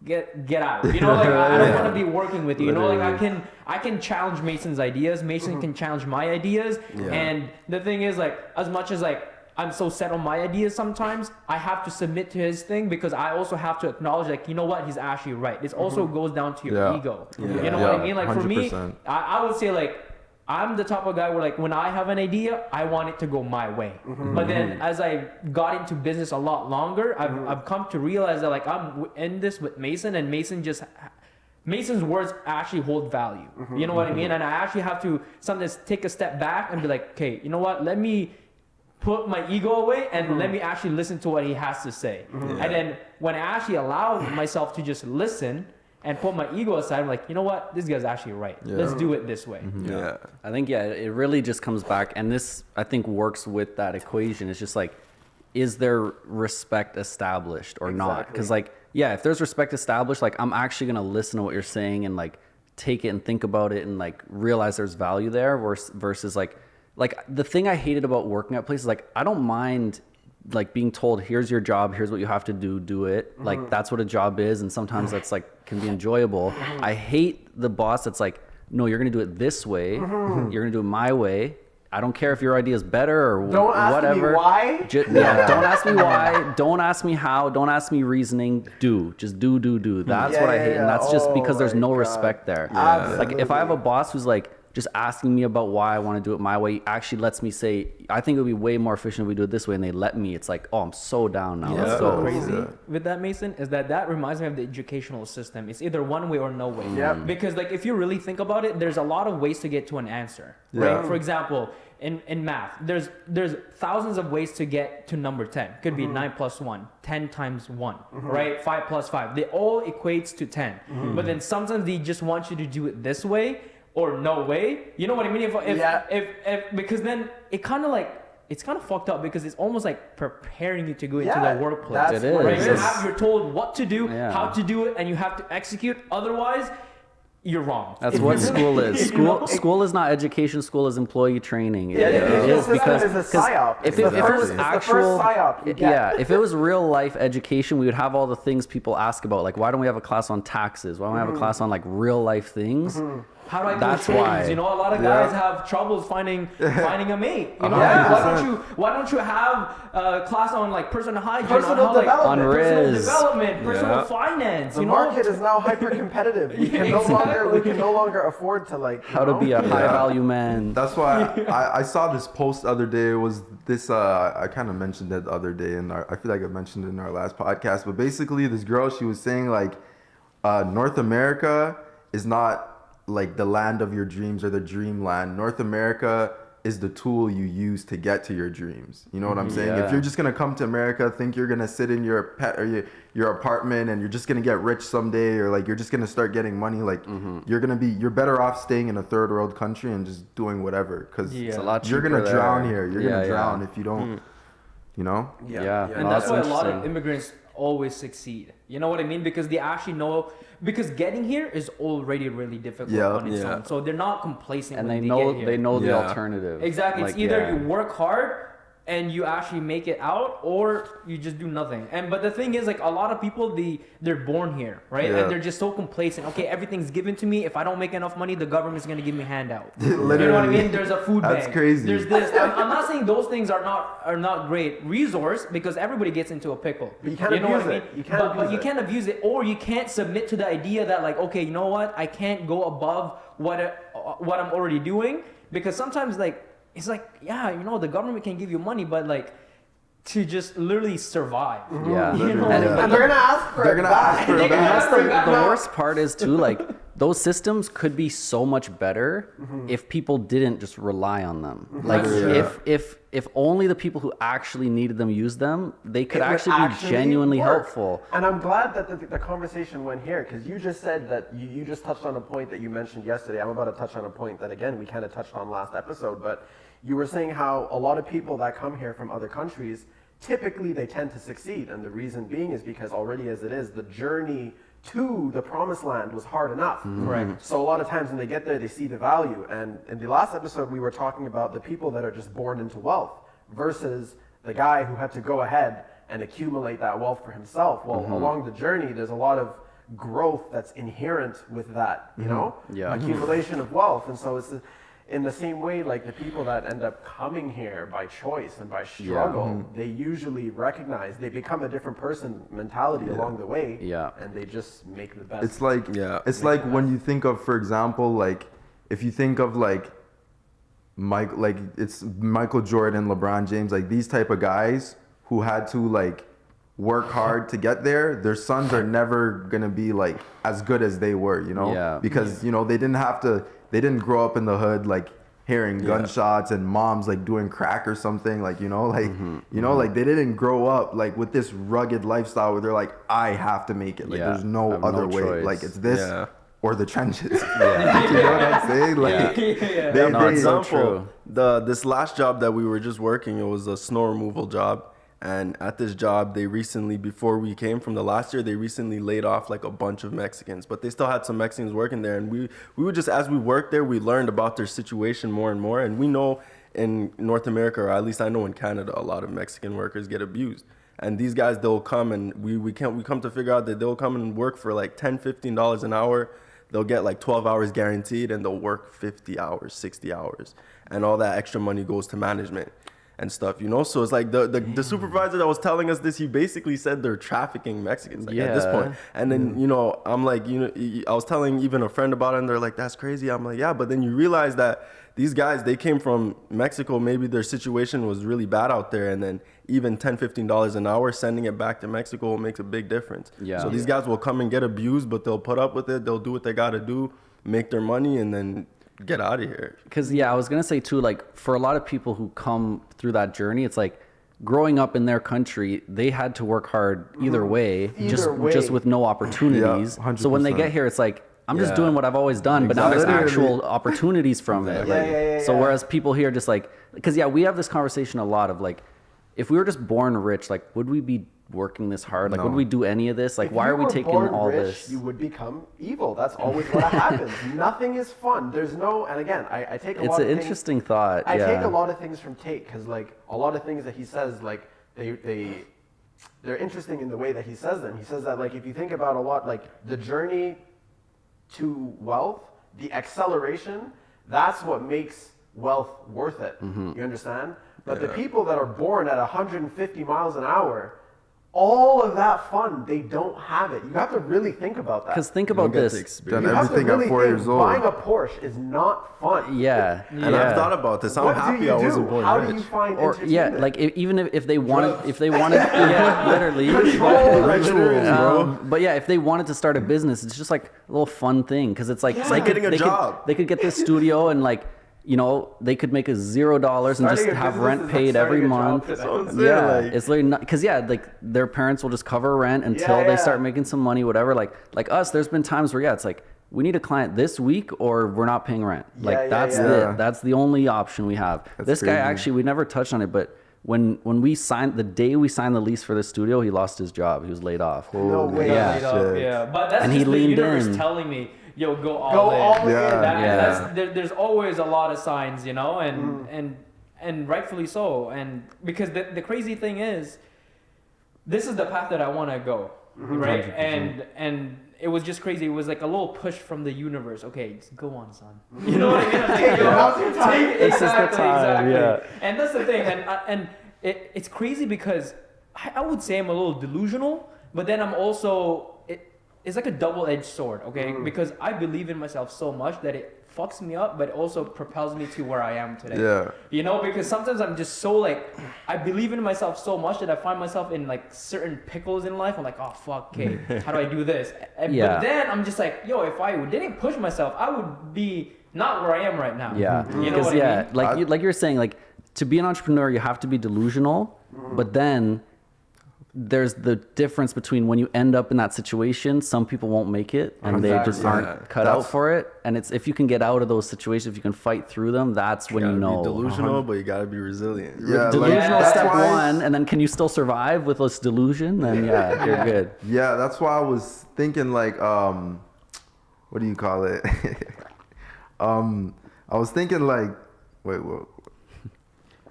get out. You know, like, I don't want to be working with you. You know, like, I can challenge Mason's ideas. Mason can challenge my ideas. And the thing is, like, as much as, like, I'm so set on my ideas sometimes, I have to submit to his thing, because I also have to acknowledge, like, you know what, he's actually right. This also goes down to your ego. You know what I mean? Like, 100%. For me, I would say, like, I'm the type of guy where, like, when I have an idea, I want it to go my way. But then as I got into business a lot longer, I've come to realize that, like, I'm in this with Mason, and Mason's words actually hold value. You know what I mean? And I actually have to sometimes take a step back and be like, okay, you know what? Let me put my ego away and let me actually listen to what he has to say. And then when I actually allow myself to just listen and put my ego aside, I'm like, you know what? This guy's actually right. Let's do it this way. I think, it really just comes back, and this, I think, works with that equation. It's just like, is there respect established or not? Because, like, if there's respect established, like, I'm actually going to listen to what you're saying and, like, take it and think about it and, like, realize there's value there versus like the thing I hated about working at places, like, I don't mind, like, being told, here's your job, here's what you have to do it. Like, that's what a job is. And sometimes that's, like, can be enjoyable. I hate the boss that's like, no, you're going to do it this way. You're going to do it my way. I don't care if your idea is better or whatever. Don't ask me why. Don't ask me why. Don't ask me how. Don't ask me reasoning. Just do. That's what I hate. And that's just because there's no respect there. Like, if I have a boss who's like, just asking me about why I want to do it my way actually lets me say, I think it would be way more efficient if we do it this way, and they let me. It's like, oh, I'm so down now. Let's go. Crazy with that, Mason, is that reminds me of the educational system. It's either one way or no way. Because, like, if you really think about it, there's a lot of ways to get to an answer. Right? For example, in math, there's thousands of ways to get to number 10. Could be 9 plus 1, 10 times 1, right? 5 plus 5. They all equates to 10. But then sometimes they just want you to do it this way or no way. You know what I mean? If because then it kind of, like, it's kind of fucked up, because it's almost like preparing you to go into the workplace. It is. Right? You're told what to do, how to do it, and you have to execute. Otherwise, you're wrong. That's what school is. School is not education. School is employee training. It is because it's a psyop. If it was actual, psyop if it was real life education, we would have all the things people ask about. Like, why don't we have a class on taxes? Why don't we have a class on, like, real life things? How do I That's do things? why. You know, a lot of guys have troubles finding a mate. You know, why don't you have a class on, like, personal hygiene, personal development, personal finance? The market is now hyper competitive. We can no longer afford to, like, how to be a high value man. That's why I saw this post the other day. It was this I kind of mentioned it the other day, and I feel like I mentioned it in our last podcast. But basically, this girl, she was saying, like, North America is not, like, the land of your dreams or the dream land. North America is the tool you use to get to your dreams. You know what I'm saying? If you're just gonna come to America, think you're gonna sit in your pet or your apartment and you're just gonna get rich someday, or, like, you're just gonna start getting money, like, you're better off staying in a third world country and just doing whatever, because you're gonna drown here. You're gonna drown if you don't. You know? And that's why a lot of immigrants always succeed. You know what I mean? Because they actually know, because getting here is already really difficult on its own. So they're not complacent and when they get here. They know the alternative. Exactly. Like, it's either you work hard and you actually make it out, or you just do nothing. But the thing is, like, a lot of people, they're born here, right? And they're just so complacent. Okay, everything's given to me. If I don't make enough money, the government's gonna give me a handout. You know what I mean? There's a food bank. That's crazy. There's this. I'm not saying those things are not great resource, because everybody gets into a pickle. But you can't abuse it. But you can't abuse it, or you can't submit to the idea that, like, okay, you know what? I can't go above what what I'm already doing, because sometimes like it's like, yeah, you know, the government can give you money, but like to just literally survive. Yeah. You know? And they're gonna ask for it. And that's the worst part is too, like those systems could be so much better if people didn't just rely on them. Like if only the people who actually needed them used them, they could actually be genuinely helpful. And I'm glad that the conversation went here, because you just said that you just touched on a point that you mentioned yesterday. I'm about to touch on a point that, again, we kind of touched on last episode, but you were saying how a lot of people that come here from other countries, typically they tend to succeed. And the reason being is because already as it is, the journey to the promised land was hard enough. Right. So a lot of times when they get there, they see the value. And in the last episode, we were talking about the people that are just born into wealth versus the guy who had to go ahead and accumulate that wealth for himself. Well, along the journey, there's a lot of growth that's inherent with that, you know, accumulation of wealth. And so it's in the same way, like the people that end up coming here by choice and by struggle, they usually recognize they become a different person mentality along the way, and they just make the best. It's like it's like when you think of, for example, like if you think of like it's Michael Jordan, LeBron James, like these type of guys who had to like work hard to get there, their sons are never gonna be like as good as they were, you know, because you know they didn't grow up in the hood like hearing gunshots and moms like doing crack or something, like, you know, like you know, like they didn't grow up like with this rugged lifestyle where they're like, I have to make it, like there's no other way, choice. like it's this or the trenches. You know what I'm saying? Like for example, this last job that we were just working, it was a snow removal job. And at this job, they recently, before we came from the last year, they recently laid off like a bunch of Mexicans, but they still had some Mexicans working there. And we would just, as we worked there, we learned about their situation more and more. And we know in North America, or at least I know in Canada, a lot of Mexican workers get abused. And these guys, they'll come and we come to figure out that they'll come and work for like $10, $15 an hour. They'll get like 12 hours guaranteed, and they'll work 50 hours, 60 hours. And all that extra money goes to management and stuff, you know? So it's like the supervisor that was telling us this, he basically said they're trafficking Mexicans at this point. And then, you know, I'm like, you know, I was telling even a friend about it, and they're like, that's crazy. I'm like, yeah, but then you realize that these guys, they came from Mexico. Maybe their situation was really bad out there. And then even $10, $15 an hour, sending it back to Mexico makes a big difference. So these guys will come and get abused, but they'll put up with it. They'll do what they got to do, make their money, and then get out of here. Because I was gonna say too, like for a lot of people who come through that journey, it's like growing up in their country, they had to work hard either way, just with no opportunities. So when they get here, it's like, I'm just doing what I've always done, but now there's actual opportunities from it. So whereas people here just like, because we have this conversation a lot of like, if we were just born rich, like would we be working this hard? Like would we do any of this? Like why are we taking all this? You would become evil. That's always what happens. Nothing is fun. There's no, and again, I take a lot of things. It's an interesting thought. I take a lot of things from Tate, because like a lot of things that he says, like they're interesting in the way that he says them. He says that like if you think about a lot, like the journey to wealth, the acceleration, that's what makes wealth worth it. You understand? But the people that are born at 150 miles an hour, all of that fun, they don't have it. You have to really think about that. Because think about this. Done everything at 4 years old. Buying a Porsche is not fun. And I've thought about this. I'm happy I wasn't born How rich. do you find entertainment? like even if they wanted, literally. Rituals, bro. But if they wanted to start a business, it's just like a little fun thing. Because it's like, like getting a job. They could get this studio and like, you know, they could make $0 and just have rent paid every month. It's literally not, because like their parents will just cover rent until they start making some money, whatever. Like us, there's been times where it's like we need a client this week or we're not paying rent. That's it. That's the only option we have. This guy actually, we never touched on it, but when we signed, the day we signed the lease for the studio, he lost his job. He was laid off. No way. But that's and just he the leaned universe in. telling me, yo, go all in. There's always a lot of signs, you know, and rightfully so. And because the crazy thing is, this is the path that I want to go, right? 100%. And it was just crazy. It was like a little push from the universe. Okay, just go on, son. You know what I mean? Exactly. And that's the thing. And it's crazy because I would say I'm a little delusional, but then I'm also. It's like a double-edged sword, okay? Because I believe in myself so much that it fucks me up, but it also propels me to where I am today. Yeah. You know, because sometimes I'm just so like, I believe in myself so much that I find myself in like certain pickles in life. I'm like, oh fuck, okay, how do I do this? But then I'm just like, yo, if I didn't push myself, I would be not where I am right now. Yeah. You know what I mean? Like you're saying, like to be an entrepreneur, you have to be delusional, but then there's the difference between when you end up in that situation, some people won't make it and they just aren't cut out for it. And it's if you can get out of those situations, if you can fight through them, that's when you know. Be delusional, but you gotta be resilient. Yeah, delusional step one, and then can you still survive with this delusion? Then you're good. Yeah, that's why I was thinking like, what do you call it? I was thinking like, wait, what?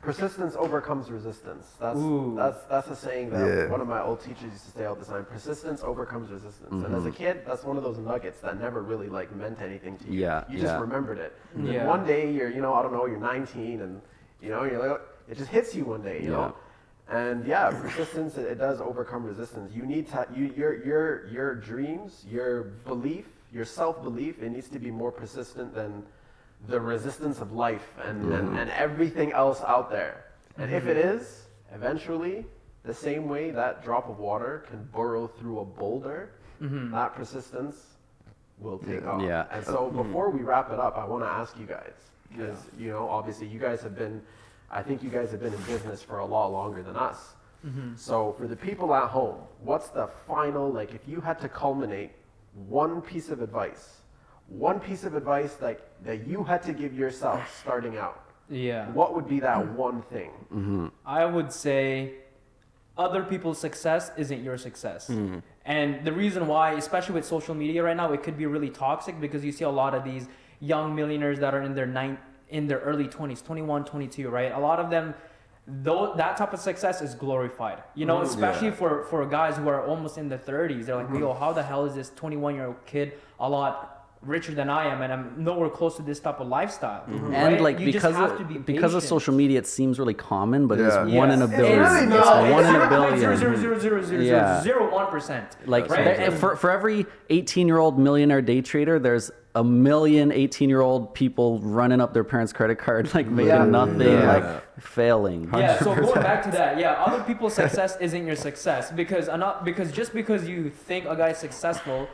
Persistence overcomes resistance. That's a saying that one of my old teachers used to say all the time. Persistence overcomes resistance. And as a kid, that's one of those nuggets that never really like meant anything to you. You just remembered it. And one day you're, you know, I don't know, you're 19 and you know, you're like, it just hits you one day, you know. And persistence, it does overcome resistance. You need to, your dreams, your belief, your self-belief, it needs to be more persistent than the resistance of life and everything else out there. And if it is, eventually, the same way that drop of water can burrow through a boulder, that persistence will take off. And so before we wrap it up, I want to ask you guys, because, you know, obviously you guys have been, I think you guys have been in business for a lot longer than us. So for the people at home, what's the final, like if you had to culminate one piece of advice that you had to give yourself starting out, what would be that one thing? I would say other people's success isn't your success. And the reason why, especially with social media right now, it could be really toxic because you see a lot of these young millionaires that are in their early 20s, 21, 22, right? A lot of them, though, that type of success is glorified, you know, especially for guys who are almost in their 30s. They're like, yo, how the hell is this 21-year-old kid a lot richer than I am, and I'm nowhere close to this type of lifestyle. And right? like because of social media, it seems really common, but it's one in a billion. It's really one in a billion. 0.0000001%. Like right? for every 18-year-old millionaire day trader, there's a million 18-year-old people running up their parents' credit card, like making nothing, like failing. So going back to that, other people's success isn't your success because just because you think a guy's successful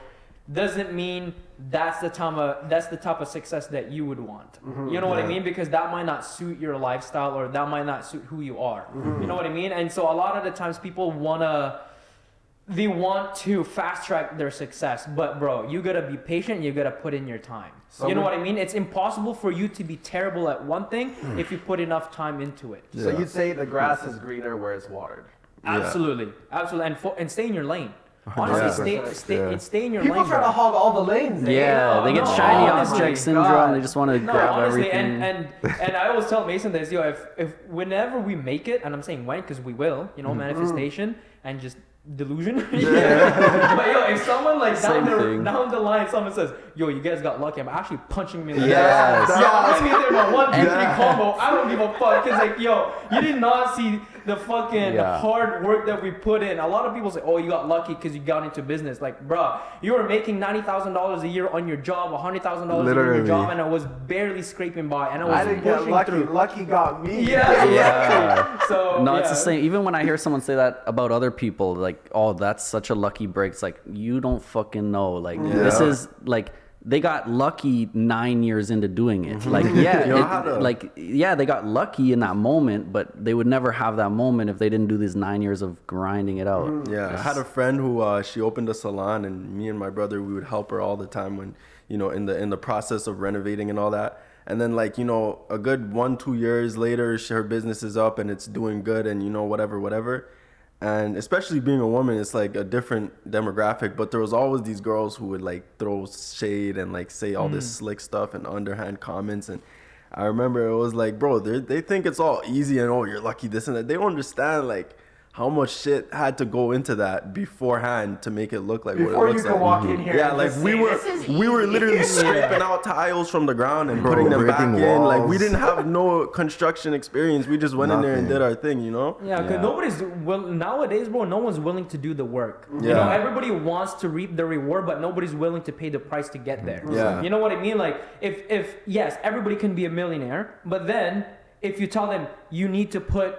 doesn't mean that's the type of success that you would want. You know what I mean? Because that might not suit your lifestyle or that might not suit who you are. You know what I mean? And so a lot of the times people want to fast track their success, but bro, you gotta be patient. You gotta put in your time. You know what I mean? It's impossible for you to be terrible at one thing if you put enough time into it. So you'd say the grass is greener where it's watered. Absolutely, and stay in your lane. Honestly, stay in your lane. People try to hog all the lanes. They get shiny object syndrome. They just want to grab everything. And I always tell Mason this, yo, if whenever we make it, and I'm saying when, because we will, you know, manifestation and just delusion. But yo, if someone like down the line, someone says, yo, you guys got lucky, I'm actually punching me in the face. Yo, I'm there my 1, 2, 3 combo. I don't give a fuck. Cause like, yo, you did not see the fucking hard work that we put in. A lot of people say, oh, you got lucky because you got into business. Like, bruh, you were making $90,000 a year on your job, $100,000 a year on your job, and I was barely scraping by, and I didn't get lucky. Through. Lucky got me. So no, it's the same. Even when I hear someone say that about other people, like, oh, that's such a lucky break. It's like, you don't fucking know. Like, this is like, they got lucky 9 years into doing it. Like, they got lucky in that moment, but they would never have that moment if they didn't do these 9 years of grinding it out. I had a friend who she opened a salon, and me and my brother, we would help her all the time when, you know, in the process of renovating and all that. And then, like, you know, a good 1-2 years later, her business is up and it's doing good, and, you know, whatever. And especially being a woman, it's like a different demographic, but there was always these girls who would like throw shade and like say all this slick stuff and underhand comments. And I remember it was like, bro, they think it's all easy and, oh, you're lucky, this and that. They don't understand like how much shit had to go into that beforehand to make it look like Before what it looks you like. can walk in here Yeah, and like just we say, were "This is we were literally scraping out tiles from the ground and putting them back breaking in. Like we walls. didn't have no construction experience. We just went in there and Nothing. did our thing, you know? Yeah, because nobody's nowadays, bro. No one's willing to do the work. You know, everybody wants to reap the reward, but nobody's willing to pay the price to get there. Yeah. You know what I mean? Like, if yes, everybody can be a millionaire, but then if you tell them you need to put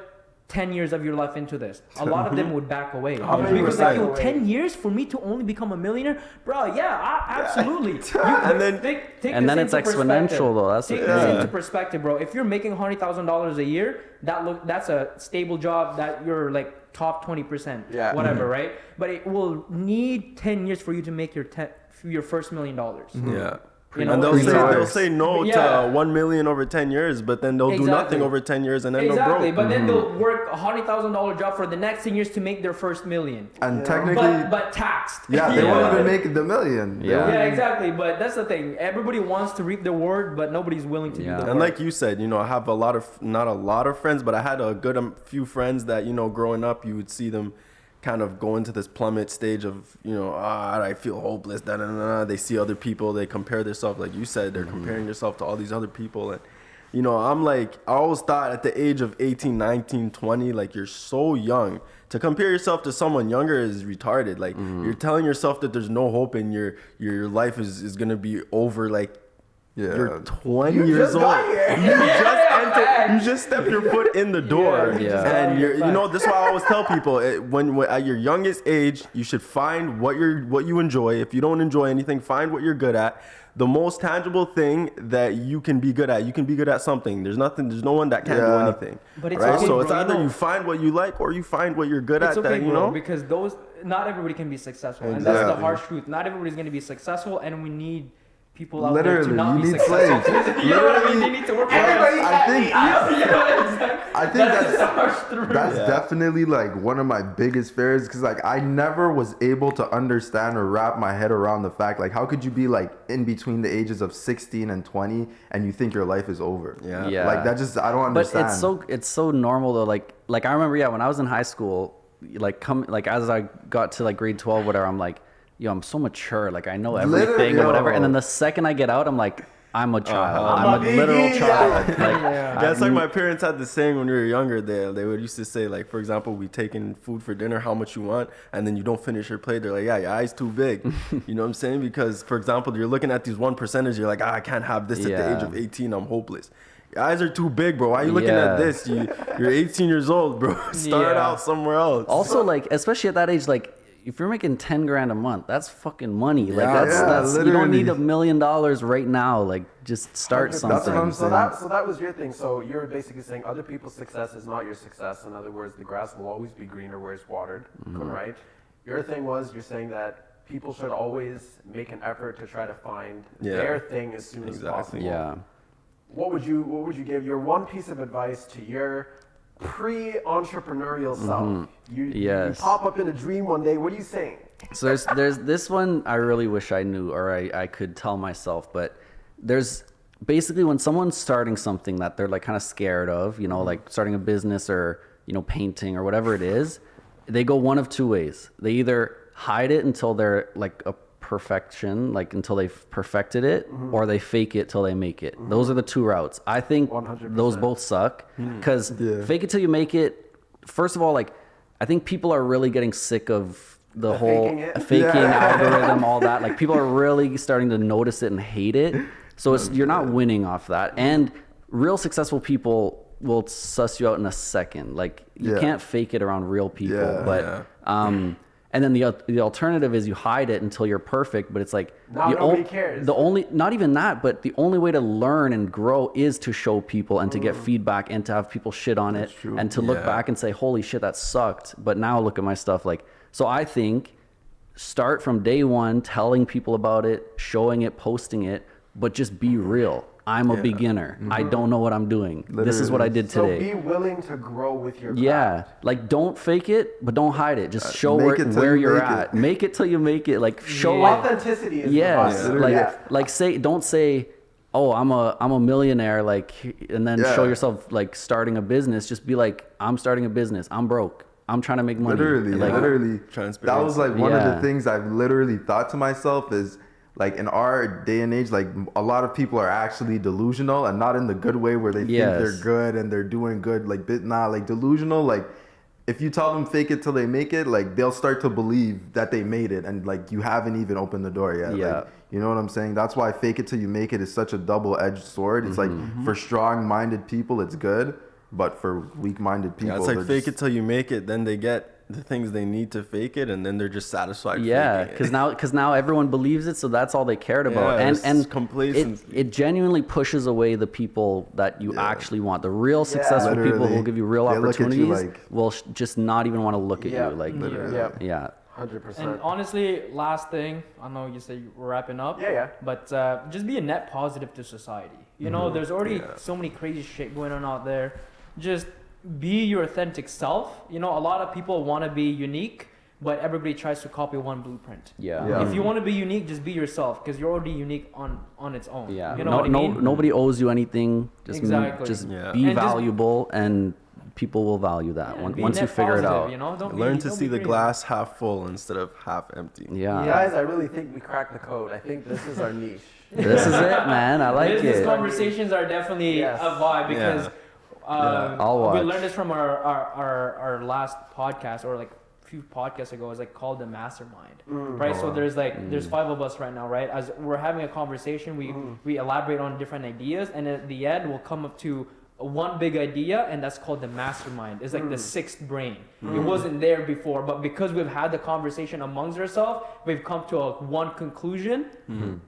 10 years of your life into this, a lot of them would back away. Because like, yo, 10 years for me to only become a millionaire? Bro, absolutely. And then- take And then this it's into exponential, perspective. though. That's the Take this thing. into perspective, bro. If you're making $100,000 a year, that's a stable job that you're like top 20%, whatever, right? But it will need 10 years for you to make your first $1 million. Yeah. You know, And they'll say no Yeah. to 1 million over 10 years, but then they'll do nothing over 10 years and end up Exactly, broke. but then they'll work a $100,000 job for the next 10 years to make their first $1 million. And technically, But taxed. yeah, they won't even make the million. Yeah, exactly. But that's the thing. Everybody wants to reap the reward, but nobody's willing to do the work. And like you said, you know, I have not a lot of friends, but I had a good few friends that, you know, growing up, you would see them kind of go into this plummet stage of, you know, I feel hopeless, They see other people, they compare themselves, like you said, they're comparing yourself to all these other people. And, you know, I'm like, I always thought at the age of 18, 19, 20, like you're so young. To compare yourself to someone younger is retarded. Like you're telling yourself that there's no hope and your life is going to be over. Like, you're 20 years old. You just stepped your foot in the door. And you know, this is why I always tell people, when at your youngest age, you should find what you enjoy. If you don't enjoy anything, find what you're good at. The most tangible thing that you can be good at. You can be good at something. There's no one that can't do anything. But it's right? okay, So bro, it's either you find what you like or you find what you're good at. It's okay, that, you bro, know? because not everybody can be successful. And that's the harsh truth. Not everybody's going to be successful, and we need people out there to not you be need successful. slaves. You know what I mean? They need to work for I think that's definitely like one of my biggest fears, because like I never was able to understand or wrap my head around the fact, like, how could you be like in between the ages of 16 and 20 and you think your life is over? Yeah. Like that just, I don't understand. But it's so normal though. Like I remember, when I was in high school, as I got to like grade 12, whatever, I'm like, yo, I'm so mature. Like I know everything or whatever. And then the second I get out, I'm like, I'm a child. I'm a literal child. Like, It's like my parents had this saying when we were younger. They would used to say, like, for example, we taking food for dinner, how much you want, and then you don't finish your plate. They're like, yeah, your eye's too big. You know what I'm saying? Because, for example, you're looking at these 1%ers. You're like, I can't have this at the age of 18. I'm hopeless. Your eyes are too big, bro. Why are you looking at this? You're 18 years old, bro. Start out somewhere else. Also, like, especially at that age, like, if you're making 10 grand a month, that's fucking money. Like that's you don't need $1 million right now. Like just start something. That's what I'm saying. So that was your thing. So you're basically saying other people's success is not your success. In other words, the grass will always be greener where it's watered, right? Your thing was you're saying that people should always make an effort to try to find their thing as soon as possible. Yeah. What would you give your one piece of advice to your pre-entrepreneurial self? You pop up in a dream one day. What are you saying? So there's this one I really wish I knew, or I could tell myself, but there's basically when someone's starting something that they're like kind of scared of, you know, like starting a business or, you know, painting or whatever it is, they go one of two ways. They either hide it until they're like a perfection, like until they've perfected it, or they fake it till they make it. Those are the two routes. I think 100%. those both suck, because fake it till you make it, first of all, like I think people are really getting sick of the whole faking algorithm, all that. Like people are really starting to notice it and hate it. So you're not winning off that. And real successful people will suss you out in a second. Like you can't fake it around real people. And then the alternative is you hide it until you're perfect, but it's like nobody cares. Not even that, but the only way to learn and grow is to show people and to get feedback and to have people shit on it and to look back and say, holy shit, that sucked. But now look at my stuff. Like, so I think start from day one, telling people about it, showing it, posting it, but just be real. I'm a beginner. I don't know what I'm doing. This is what I did today. So be willing to grow with your craft. Like don't fake it, but don't hide it. Just show where you're at. Make it till you make it. Like show authenticity is don't say, oh, I'm a millionaire, like, and then show yourself like starting a business. Just be like, I'm starting a business. I'm broke. I'm trying to make money. Literally. Transparency. That was like one of Yeah. the things I've literally thought to myself is like in our day and age, like a lot of people are actually delusional, and not in the good way where they think they're good and they're doing good. Like like delusional. Like if you tell them fake it till they make it, like they'll start to believe that they made it, and like you haven't even opened the door yet. Yeah. Like, you know what I'm saying? That's why fake it till you make it is such a double-edged sword. It's like for strong-minded people, it's good, but for weak-minded people, Yeah, it's like fake it till you make it. Then they get the things they need to fake it, and then they're just satisfied. Yeah, faking it. because now everyone believes it, so that's all they cared about. Yeah, and there's and complacency. it genuinely pushes away the people that you actually want. The real successful people who will Literally. give you real They look at you opportunities like- will just not even want to look at Yeah. you. Like, Yeah. yeah. 100%. And honestly, last thing, I know you said we're wrapping up. Yeah. But just be a net positive to society. You know, there's already so many crazy shit going on out there. Just be your authentic self. You know, a lot of people want to be unique, but everybody tries to copy one blueprint. Yeah. If you want to be unique, just be yourself, because you're already unique on its own. Yeah. You know what I mean? Nobody owes you anything. Just Exactly. just Yeah. be And just- valuable, and people will value that Yeah, once be once you net figure it positive, out. You know? Don't Learn to don't see be the greedy. glass half full instead of half empty. Yeah. Guys, I really think we cracked the code. I think this is our niche. This is it, man. I like Business it. conversations are definitely Yes. a vibe, because I'll we watch. learned this from our last podcast, or like a few podcasts ago. It's like called the mastermind, right? So there's there's 5 of us right now, right? As we're having a conversation, we elaborate on different ideas, and at the end we'll come up to one big idea, and that's called the mastermind. It's like the sixth brain. It wasn't there before, but because we've had the conversation amongst ourselves, we've come to one conclusion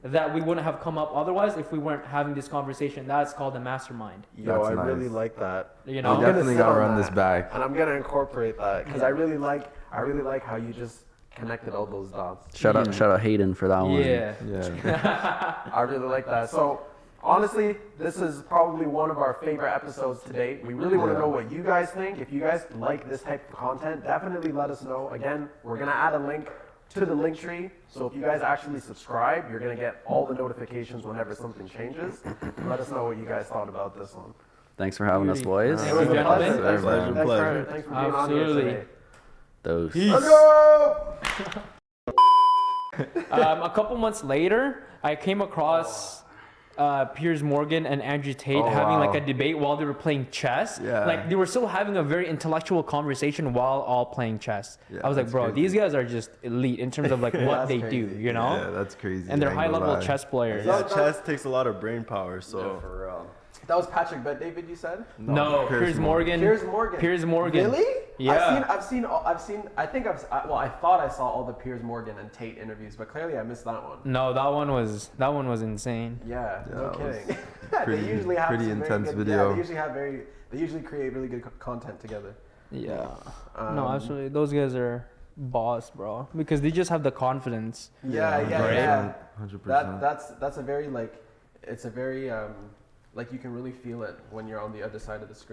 that we wouldn't have come up otherwise if we weren't having this conversation. That's called the mastermind. Yo, That's I nice. really like that. You We know? definitely sit gotta on run this that, back. and I'm gonna incorporate that because I really like how you just connected all those dots. Shout out Hayden for that one. Yeah. Yeah. I really like that. So honestly, this is probably one of our favorite episodes to date. We really want to know what you guys think. If you guys like this type of content, definitely let us know. Again, we're gonna add a link to the link tree. So if you guys actually subscribe, you're gonna get all the notifications whenever something changes. Let us know what you guys thought about this one. Thanks for having us, boys. Thank you, gentlemen. Thanks for Pleasure. thanks for being on Absolutely. here today. Those. Let's go! A couple months later, I came across Piers Morgan and Andrew Tate having like a debate while they were playing chess. Yeah. Like they were still having a very intellectual conversation while all playing chess. I was like, that's bro, crazy. these guys are just elite in terms of like what That's they crazy. do, you know? Yeah, that's crazy. And they're I ain't high gonna level lie. chess players. Yeah, chess takes a lot of brain power, so For real. That was Patrick Bet David, you said? No, Piers Morgan. Piers Morgan. Piers Morgan. Really? Yeah. I thought I saw all the Piers Morgan and Tate interviews, but clearly I missed that one. No, that one was insane. Yeah, no that was kidding. pretty- they usually have pretty some very intense good, video. Yeah, they usually create really good content together. Yeah. No, absolutely. Those guys are boss, bro. Because they just have the confidence. Yeah. 100%. That's a very like, it's a very like you can really feel it when you're on the other side of the screen.